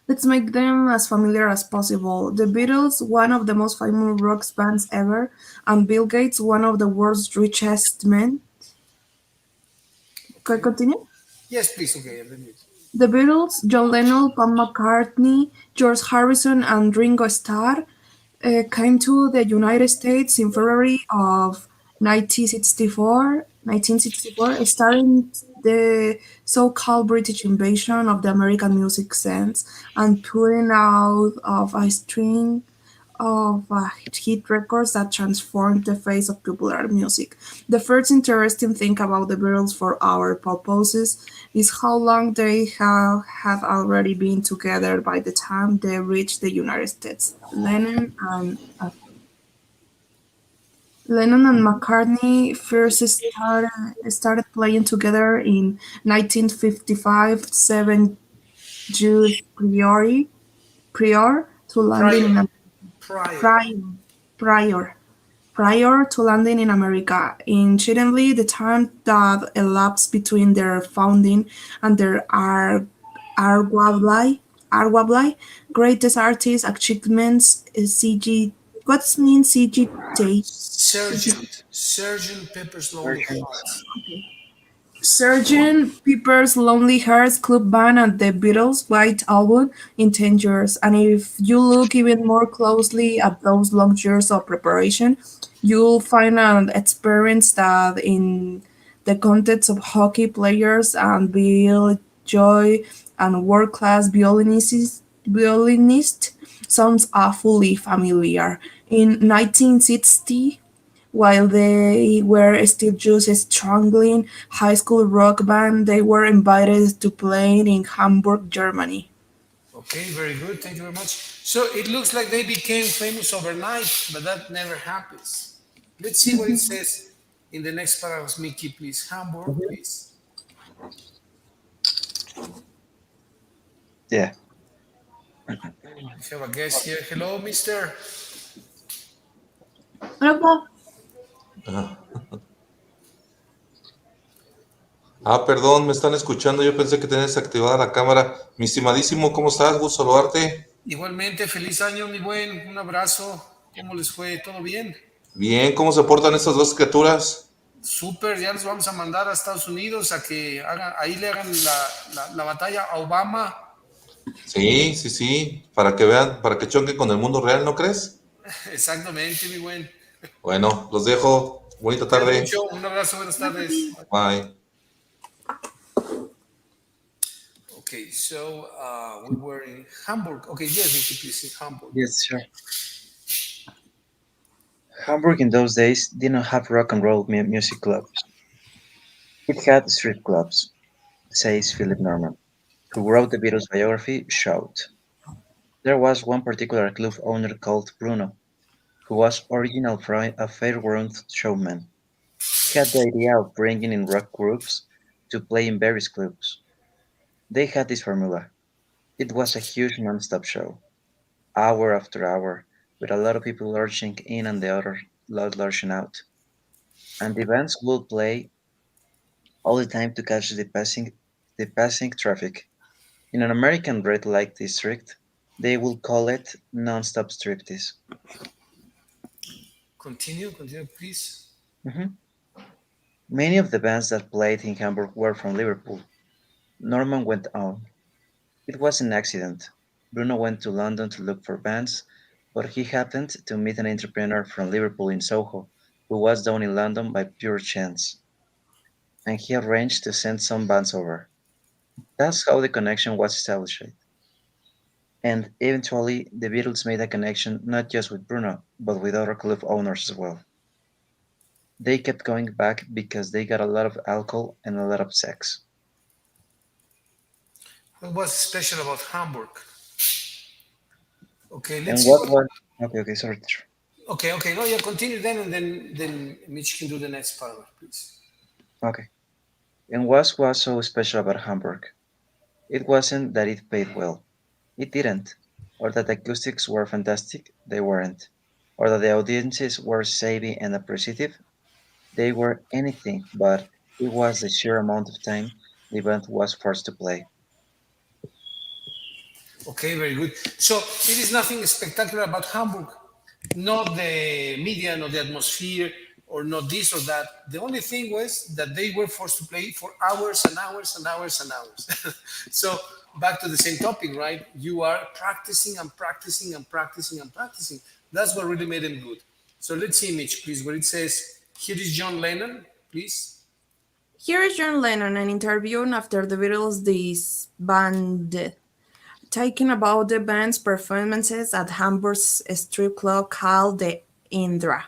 let's make them as familiar as possible. The Beatles, one of the most famous rock bands ever, and Bill Gates, one of the world's richest men. Can I Okay. continue? Yes, please. Okay, let me. The Beatles, John Lennon, Paul McCartney, George Harrison, and Ringo Starr came to the United States in February of 1964, starting the so-called British invasion of the American music scene and putting out of a string of hit records that transformed the face of popular music. The first interesting thing about the Beatles for our purposes is how long they have had already been together by the time they reached the United States. Lennon and McCartney first started playing together in 1955, 7 years prior to landing Prior. in Prior. prior prior prior to landing in America. Incidentally, the time that elapsed between their founding and their arguably, arguably greatest artist achievements is CG. What means CGT? Sergeant Pepper's Lonely Versions. Hearts. Sgt. Pepper's Lonely Hearts Club Band and the Beatles' White Album in 10 years. And if you look even more closely at those long years of preparation, you'll find an experience that in the context of hockey players and Bill Joy and world-class violinist sounds awfully familiar. In 1960, while they were still just a struggling high school rock band, they were invited to play in Hamburg, Germany. Okay, very good. Thank you very much. So it looks like they became famous overnight, but that never happens. Let's see what it says in the next paragraph. Mickey, please. Hamburg, Mhm. please. Yeah. We have a guest here. Hello, mister. Hola, Perdón, me están escuchando. Yo pensé que tenías activada la cámara. Mi estimadísimo, ¿cómo estás? Gusto saludarte. Igualmente, feliz año, mi buen. Un abrazo. ¿Cómo les fue? ¿Todo bien? Bien, ¿cómo se portan estas dos criaturas? Súper, ya los vamos a mandar a Estados Unidos a que hagan, ahí le hagan la batalla a Obama. Sí, sí, sí, para que vean, para que choquen con el mundo real, ¿no crees? Exactamente, mi buen. Bueno, los dejo. Bonita Cuídate tarde. mucho. Un abrazo, buenas tardes. Bye. Okay, so we were in Hamburg. Okay, yes, Mickey, please, in Hamburg. Yes, sure. Hamburg in those days did not have rock and roll music clubs. It had street clubs, says Philip Norman, who wrote the Beatles biography, showed. There was one particular club owner called Bruno, who was original from a fairground showman. He had the idea of bringing in rock groups to play in various clubs. They had this formula. It was a huge non-stop show, hour after hour, with a lot of people lurching in and the other lot lurching out. And the bands would play all the time to catch the passing traffic. In an American red light district, they would call it non-stop striptease. Continue, please. Mhm. Many of the bands that played in Hamburg were from Liverpool. Norman went on. It was an accident. Bruno went to London to look for bands, but he happened to meet an entrepreneur from Liverpool in Soho who was down in London by pure chance, and he arranged to send some bands over. That's how the connection was established. And eventually, the Beatles made a connection not just with Bruno, but with other club owners as well. They kept going back because they got a lot of alcohol and a lot of sex. What was special about Hamburg? Okay, let's And see what what. was okay, sorry, teacher. Okay. No, yeah, continue then, and then Mitch can do the next paragraph, please. Okay. And what was so special about Hamburg? It wasn't that it paid well. It didn't. Or that the acoustics were fantastic. They weren't. Or that the audiences were savvy and appreciative. They were anything, but it was the sheer amount of time the band was forced to play. Okay, very good. So it is nothing spectacular about Hamburg, not the media, not the atmosphere, or not this or that. The only thing was that they were forced to play for hours and hours and hours and hours. So back to the same topic, right? You are practicing and practicing and practicing and practicing. That's what really made them good. So let's see, Mitch, please, where it says, here is John Lennon, please. Here is John Lennon, an interview after the Beatles disbanded, talking about the band's performances at Hamburg's strip club called the Indra.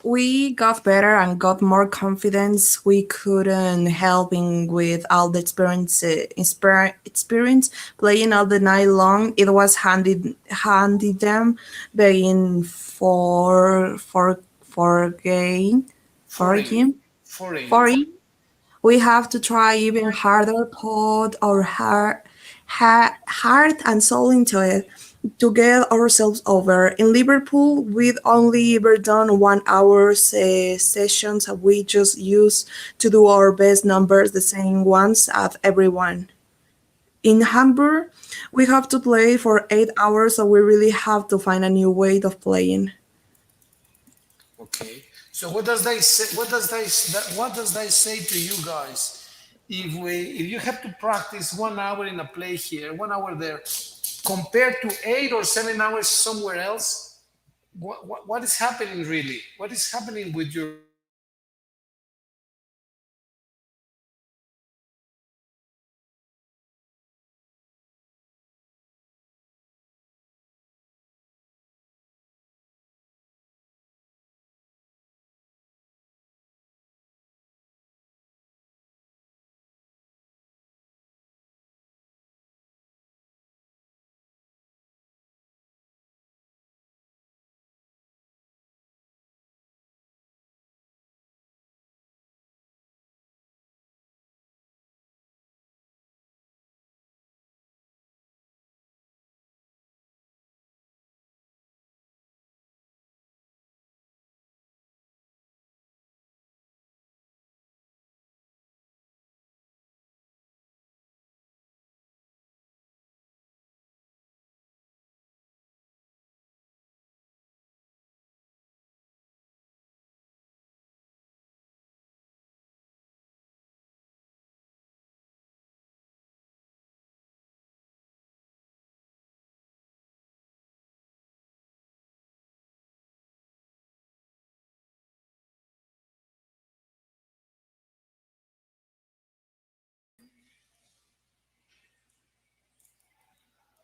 We got better and got more confidence. We couldn't help in with all the experience playing all the night long. It was handy them being Foreign, forging. foreign. For we have to try even harder, put our heart and soul into it to get ourselves over. In Liverpool, we'd only ever done 1 hour sessions, and we just used to do our best numbers, the same ones at everyone. In Hamburg, we have to play for 8 hours, so we really have to find a new way of playing. Okay. So what does that say? What does that say to you guys? If you have to practice 1 hour in a play here, 1 hour there, compared to 8 or 7 hours somewhere else, what is happening really? What is happening with your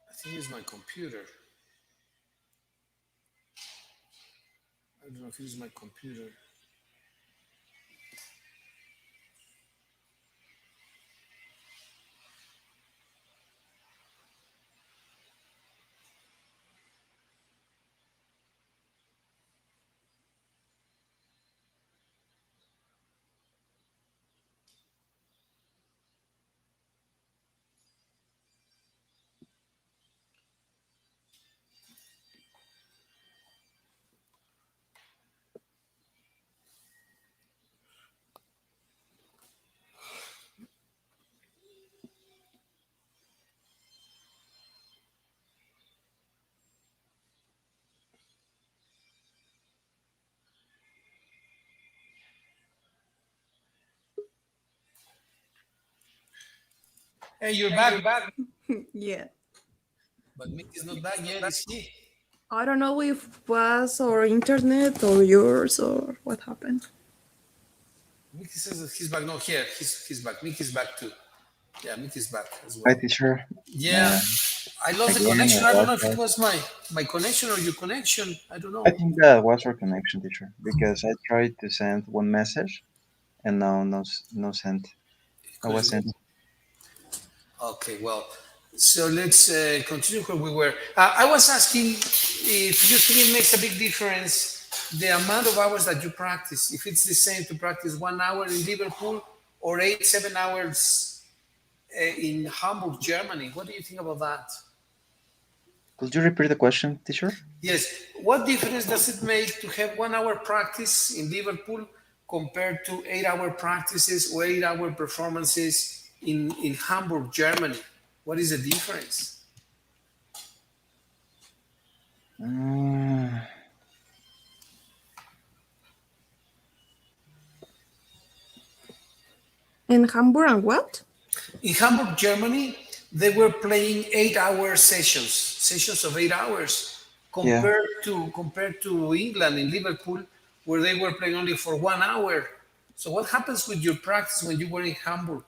I think it's my computer. I don't know if it's my computer. Hey, you're back. Yeah. But Mickey's not back yet, is he? I don't know if it was our internet or yours or what happened. Mickey says that he's back. No, here, he's back. Mickey's back too. Yeah, Mickey's back as Hi, well. teacher. Yeah, Uh, I lost the Again, connection. I I don't was know if it lost. was my connection or your connection. I don't I know. think that was our connection, teacher, because I tried to send one message and no sent. It I was couldn't go. sent. Okay, well, so let's continue where we were. I was asking if you think it makes a big difference the amount of hours that you practice. If it's the same to practice 1 hour in Liverpool or 7 hours in Hamburg, Germany. What do you think about that? Could you repeat the question, teacher? Yes. What difference does it make to have 1 hour practice in Liverpool compared to 8 hour practices or 8 hour performances in Hamburg, Germany? What is the difference? Mm, In Hamburg and what? In Hamburg, Germany, they were playing 8 hour sessions of 8 hours, yeah. compared to England in Liverpool, where they were playing only for 1 hour. So what happens with your practice when you were in Hamburg?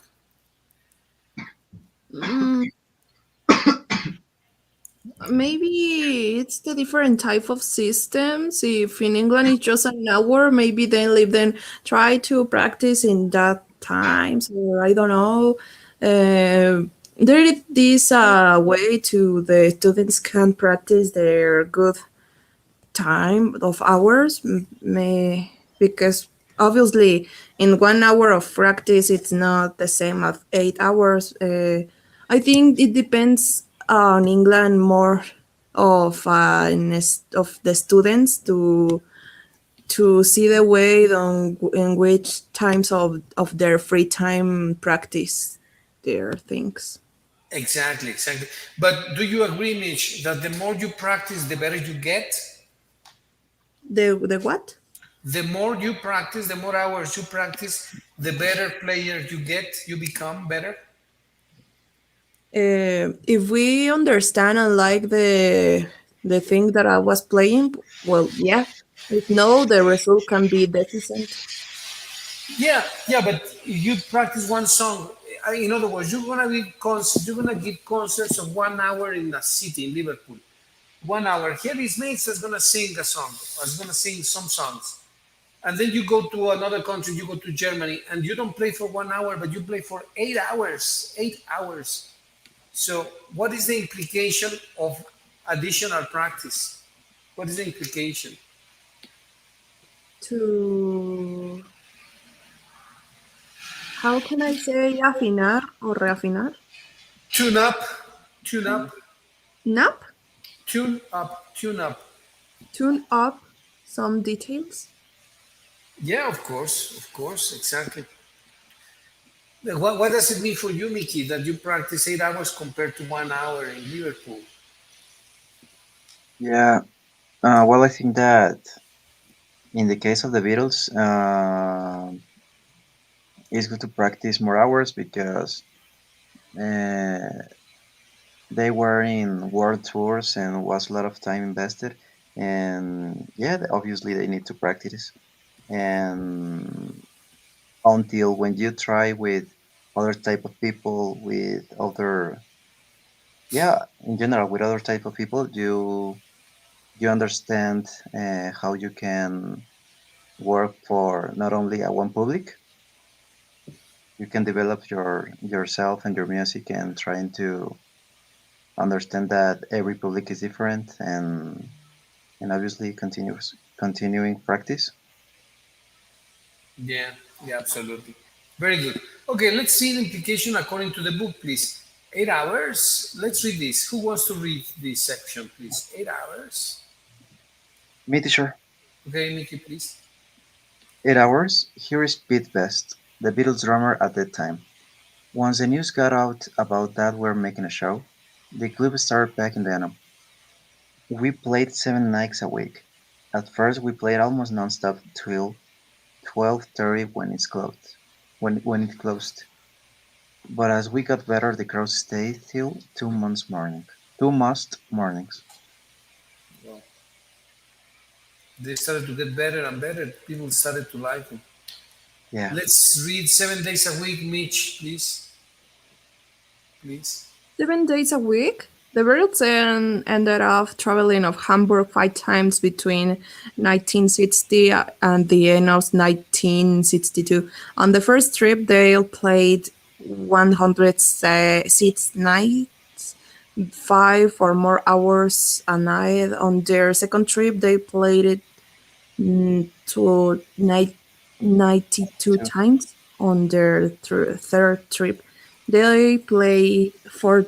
Mm, maybe it's the different type of systems. If in England it's just an hour, maybe then try to practice in that times, or I don't know. There is this way to the students can practice their good time of hours may because obviously in 1 hour of practice it's not the same as 8 hours. I think it depends on England more of of the students to see the way in which times of their free time practice their things. Exactly, exactly. But do you agree, Mitch, that the more you practice, the better you get? The what? The more you practice, the more hours you practice, the better player you get, you become better. If we understand and like the thing that I was playing, well, yeah. If no, the result can be deficient. Yeah, yeah, but you practice one song. In other words, you're gonna give concerts of 1 hour in a city in Liverpool. 1 hour. Here is mates that's gonna sing a song, or is gonna sing some songs. And then you go to another country, you go to Germany, and you don't play for 1 hour, but you play for 8 hours. 8 hours. So, what is the implication of additional practice? What is the implication? To how can I say afinar or reafinar? Tune up, tune Mm. up, Nap? tune up, tune up. Tune up some details. Yeah, of course, exactly. What does it mean for you, Mickey, that you practice 8 hours compared to 1 hour in Liverpool? Yeah. Well, I think that in the case of the Beatles, it's good to practice more hours because uh, they were in world tours and was a lot of time invested. And yeah, obviously they need to practice. And until when you try with other type of people, with other, yeah, in general with other type of people, you understand how you can work for not only a one public. You can develop yourself and your music and trying to understand that every public is different and obviously continuing practice. Yeah, yeah, absolutely. Very good. Okay, let's see the implication according to the book, please. 8 hours. Let's read this. Who wants to read this section, please? 8 hours. Me, teacher. Okay, Mickey, please. 8 hours. Here is Pete Best, the Beatles drummer at that time. Once the news got out about that we're making a show, the club started packing denim. We played 7 nights a week. At first we played almost non-stop till 12:30 when it closed. When it closed. But as we got better, the crows stayed till 2 months mornings. Well, they started to get better and better. People started to like them. Yeah. Let's read 7 days a week, Mitch, please. Please. 7 days a week. The Beatles ended up traveling of Hamburg 5 times between 1960 and the end of 1962. On the first trip, they played 106 nights, 5 or more hours a night. On their second trip, they played it to 92 Two. times. On their third trip, they played for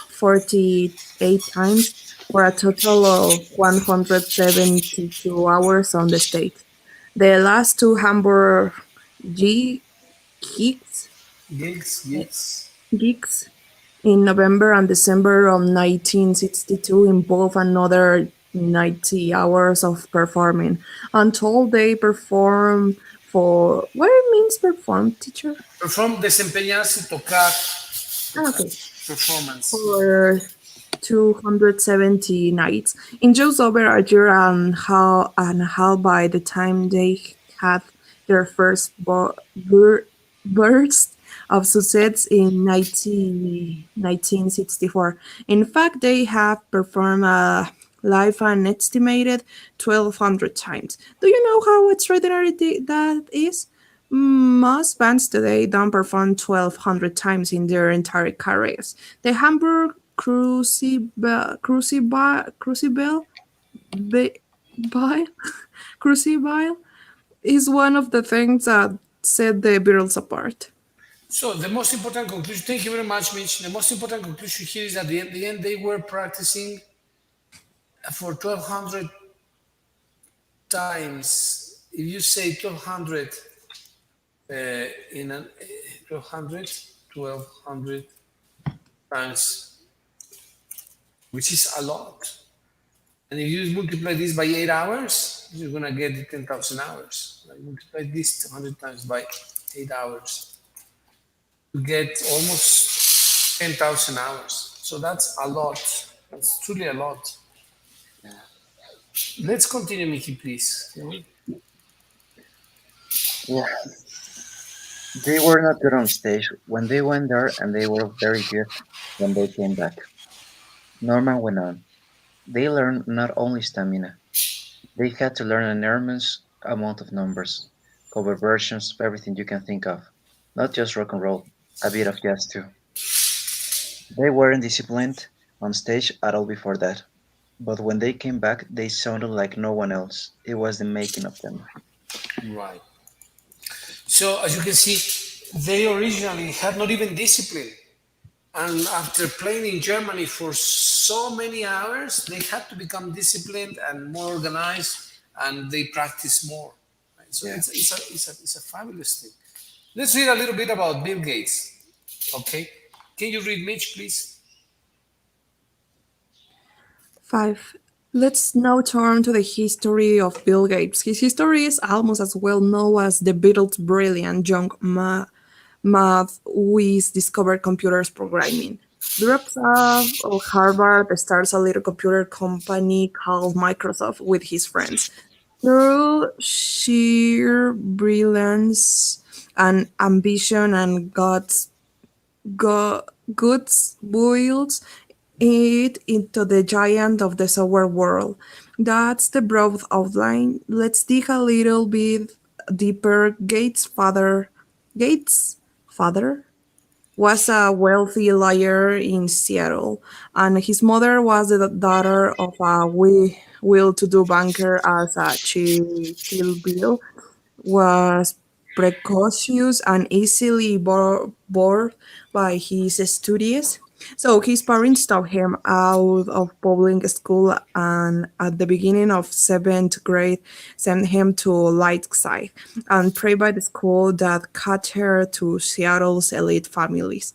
48 times for a total of 172 hours on the stage. The last two Hamburg G gigs, Gigs. gigs in November and December of 1962 involve another 90 hours of performing. Until they perform for what it means perform, teacher? Perform, desempeñarse, tocar, Okay. performance. For 270 nights. In just over a year and half by the time they had their first burst of success in 1964. In fact, they have performed live an estimated 1,200 times. Do you know how extraordinary that is? Most bands today don't perform 1,200 times in their entire careers. The Hamburg Crucible Crucible is one of the things that set the Beatles apart. So the most important conclusion, thank you very much, Mitch. The most important conclusion here is that at the end they were practicing for 1,200 times. If you say 1,200 in an 1,200 times, which is a lot. And if you multiply this by 8 hours, you're gonna get 10,000 hours. Like multiply this 100 times by 8 hours. You get almost 10,000 hours. So that's a lot. That's truly a lot. Let's continue, Miky, please. Yeah. They were not good on stage when they went there, and they were very good when they came back. Norman went on. They learned not only stamina, they had to learn an enormous amount of numbers, cover versions of everything you can think of, not just rock and roll, a bit of jazz too. They weren't disciplined on stage at all before that, but when they came back, they sounded like no one else. It was the making of them. Right. So as you can see, they originally had not even discipline. And after playing in Germany for so many hours, they had to become disciplined and more organized, and they practice more. Right? So Yeah. it's a fabulous thing. Let's read a little bit about Bill Gates. Okay. Can you read Mitch, please? 5. Let's now turn to the history of Bill Gates. His history is almost as well known as the Beatles' brilliant young math whiz discovered computers programming. Drops out of Harvard starts a little computer company called Microsoft with his friends. Through sheer brilliance and ambition and Guts builds it into the giant of the software world. That's the broad outline. Let's dig a little bit deeper. Gates' father was a wealthy lawyer in Seattle, and his mother was the daughter of a well-to-do banker. As a child, was precocious and easily bored by his studies. So his parents took him out of public school and at the beginning of seventh grade sent him to Lakeside, and private school that catered to Seattle's elite families.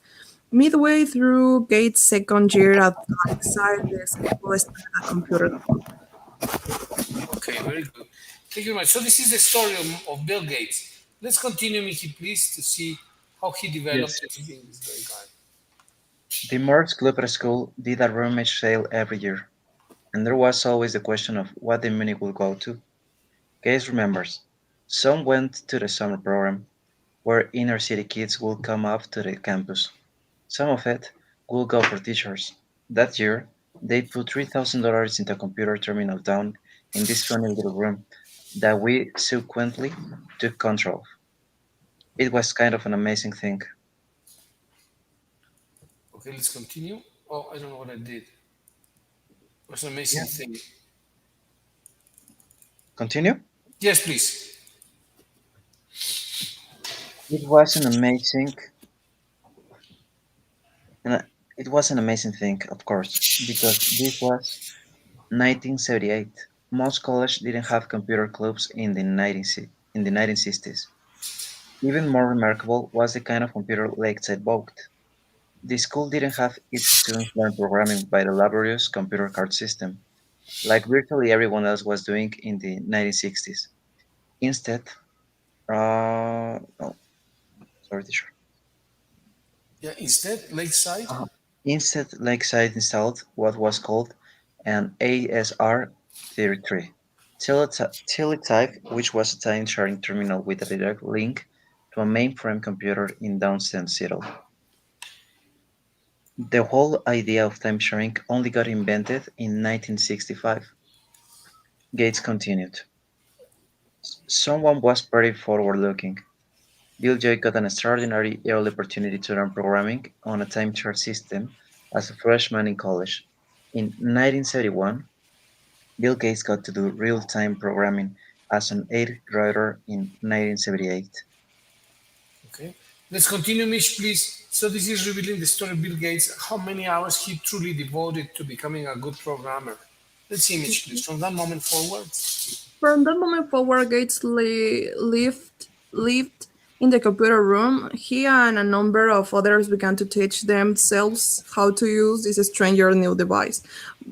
Midway through Gates' second year at Lakeside, the school started a computer club. Okay, very good. Thank you very much. So this is the story of Bill Gates. Let's continue, Mickey, please, to see how he developed Yes. into being this great guy. The Morse Club at school did a rummage sale every year, and there was always the question of what the money would go to. Case remembers, some went to the summer program, where inner city kids would come up to the campus. Some of it would go for teachers. That year, they put $3,000 into a computer terminal down in this funny little room that we subsequently took control of. It was kind of an amazing thing. Okay, let's continue. Oh, I don't know what I did. It was an Yeah. amazing thing. Continue? Yes, please. It was an amazing, and it was an amazing thing, of course, because this was 1978. Most colleges didn't have computer clubs in the 1960s. Even more remarkable was the kind of computer Lakeside bought. The school didn't have its students learn programming by the laborious computer card system, like virtually everyone else was doing in the 1960s. Instead, no, sorry, teacher. Yeah, instead, Lakeside. Uh, Instead, Lakeside installed what was called an ASR-33 teletype, which was a time-sharing terminal with a direct link to a mainframe computer in downtown Seattle. The whole idea of time sharing only got invented in 1965. Gates continued. Someone was pretty forward-looking. Bill Joy got an extraordinary early opportunity to learn programming on a time-share system as a freshman in college. In 1971, Bill Gates got to do real-time programming as an eighth grader in 1978. Okay. Let's continue, Mich, please. So this is revealing the story of Bill Gates, how many hours he truly devoted to becoming a good programmer. Let's see, Mich, please, from that moment forward. From that moment forward, Gates lived in the computer room. He and a number of others began to teach themselves how to use this stranger new device.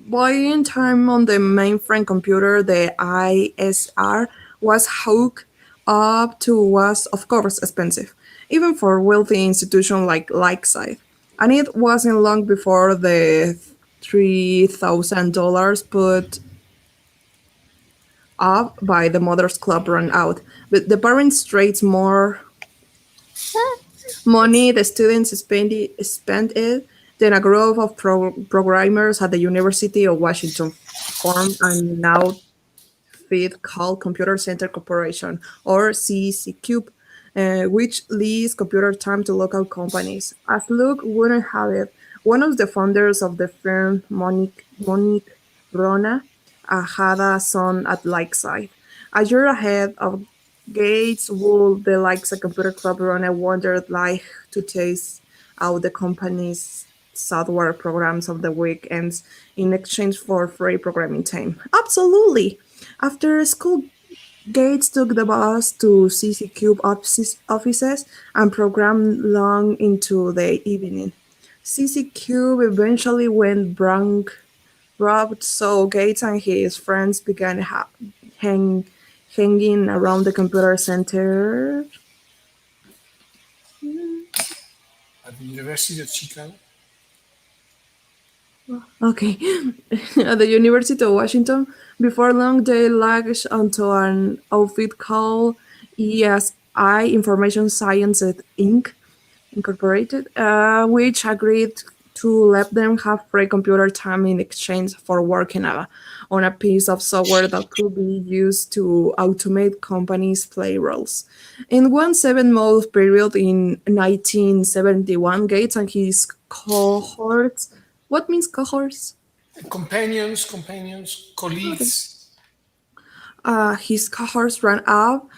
Buying time on the mainframe computer, the ISR, was hooked up to was, of course, expensive, even for wealthy institutions like Lakeside. And it wasn't long before the $3,000 put up by the Mothers Club ran out, but the parents raised more money, the students spent it, then a group of programmers at the University of Washington formed and now feed called Computer Center Corporation, or CCCube, which leased computer time to local companies. As luck wouldn't have it, one of the founders of the firm, Monique Rona, had a son at Lakeside. A year ahead of Gates would the Lakeside Computer Club Rona wondered like to taste out the company's software programs of the weekends in exchange for free programming time. Absolutely. After school, Gates took the bus to CC Cube offices and programmed long into the evening. CC Cube eventually went bankrupt, so Gates and his friends began hang, hanging around the computer center. At the University of Chicago. Okay, at the University of Washington. Before long, they latched onto an outfit called ESI, Information Sciences Inc. Incorporated, which agreed to let them have free computer time in exchange for working on a piece of software that could be used to automate companies' payrolls. In one 7-month period in 1971, Gates and his cohorts, what means cohorts? Companions, Okay. colleagues. His cohorts ran up.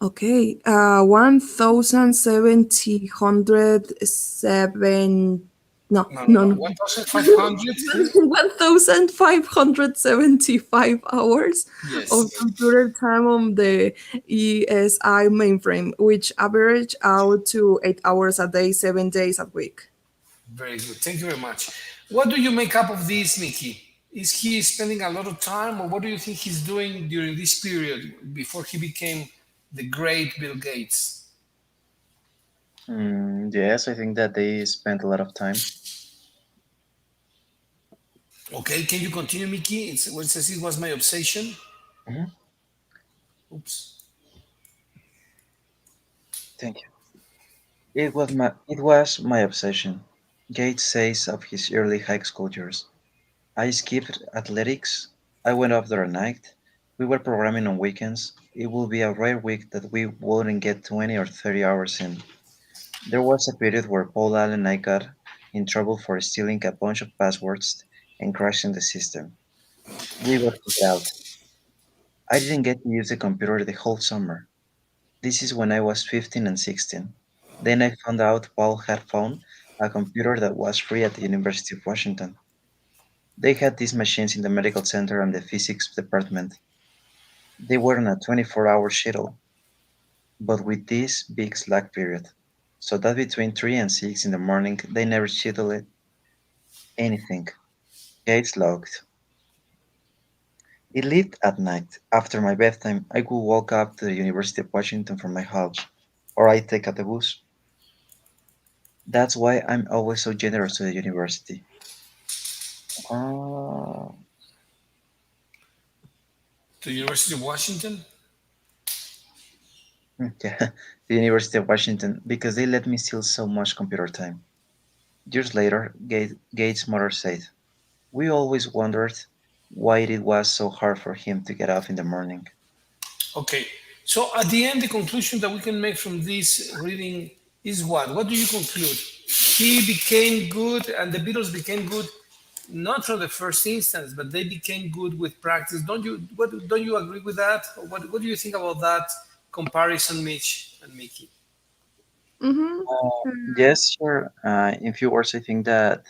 Okay, 1,707. No, No, no, no, no. no. 1,500. 1,575 hours Yes. of computer time on the ESI mainframe, which average out to 8 hours a day, 7 days a week. Very good. Thank you very much. What do you make up of this, Mickey? Is he spending a lot of time, or what do you think he's doing during this period before he became the great Bill Gates? Yes, I think that they spent a lot of time. Okay, can you continue, Mickey? It says it was my obsession. Mhm. Oops. Thank you. It was my obsession. Gates says of his early high school years. I skipped athletics. I went off there at night. We were programming on weekends. It would be a rare week that we wouldn't get 20 or 30 hours in. There was a period where Paul Allen and I got in trouble for stealing a bunch of passwords and crashing the system. We got kicked out. I didn't get to use the computer the whole summer. This is when I was 15 and 16. Then I found out Paul had found a computer that was free at the University of Washington. They had these machines in the medical center and the physics department. They were on a 24-hour schedule, but with this big slack period. So that between 3 and 6 in the morning, they never scheduled anything. Gates logged. It lived at night. After my bedtime, I would walk up to the University of Washington from my house, or I take the bus. That's why I'm always so generous to the university. Uh, To University of Washington? yeah, the University of Washington, because they let me steal so much computer time. Years later, Gates' mother said, we always wondered why it was so hard for him to get up in the morning. Okay. So at the end, the conclusion that we can make from this reading is what? What do you conclude? He became good and the Beatles became good not from the first instance, but they became good with practice. Don't you agree with that? Or what do you think about that comparison, Mitch and Mickey? Mm-hmm. Yes, sure. In few words, I think that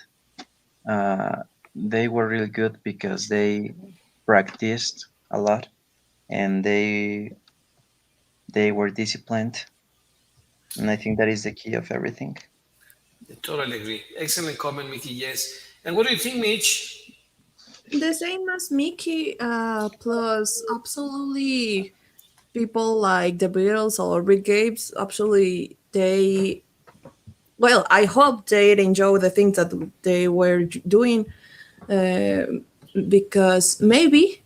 uh, they were really good because they practiced a lot and they were disciplined, and I think that is the key of everything. I totally agree. Excellent comment, Mickey. Yes. And what do you think, Mitch? The same as Mickey, plus absolutely people like the Beatles or Rick Gates, absolutely they, well, I hope they enjoy the things that they were doing, uh, because maybe,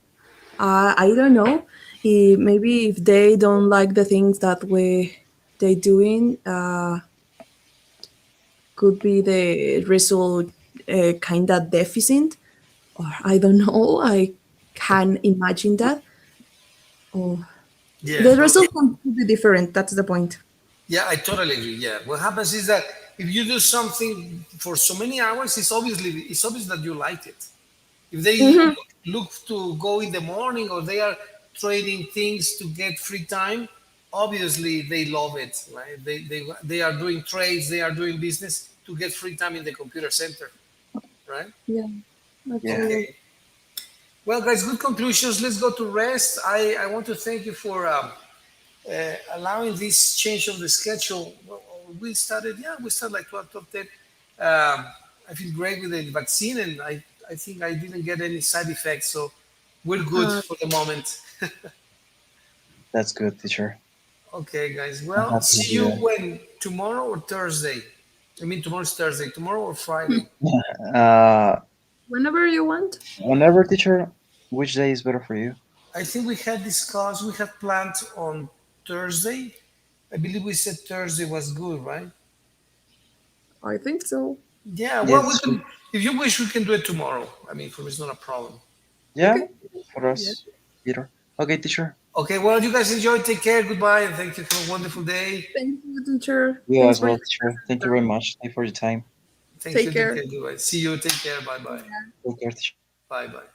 I don't know, maybe if they don't like the things that they doing, could be the result, kind of deficient, or I don't know, I can imagine that. Or Yeah. the Well, result can be different. That's the point. yeah, I totally agree. Yeah. What happens is that if you do something for so many hours, it's obvious that you like it. If they Hmm. look to go in the morning or they are trading things to get free time, obviously they love it, right? They are doing trades, they are doing business to get free time in the computer center, right? Yeah, Yeah, absolutely. Okay. Well, guys, good conclusions. Let's go to rest. I want to thank you for allowing this change of the schedule. Well, we started like 12:10. I feel great with the vaccine, and I think I didn't get any side effects, so we're good Uh, for the moment. that's good, teacher. Okay, guys. I'm Well, happy to see hear you that. when tomorrow or Thursday. I mean, tomorrow's Thursday. Tomorrow or Friday. Whenever you want. Whenever, teacher, which day is better for you? I think we had planned on Thursday. I believe we said Thursday was good, right? I think so. Yeah, well, we Yes, can. If you wish, we can do it tomorrow. I mean, for me, it's not a problem. yeah, Okay. for Yeah. us, Peter. Okay, teacher. Okay, well, you guys enjoy. Take care. Goodbye, and thank you for a wonderful day. Thank you, teacher. You Thanks as for well, your teacher. Thank you very time. much. Thank you for your time. Thank you. Take Take care. care. Goodbye. See you. Take care. Bye bye. Take care, teacher. Bye bye.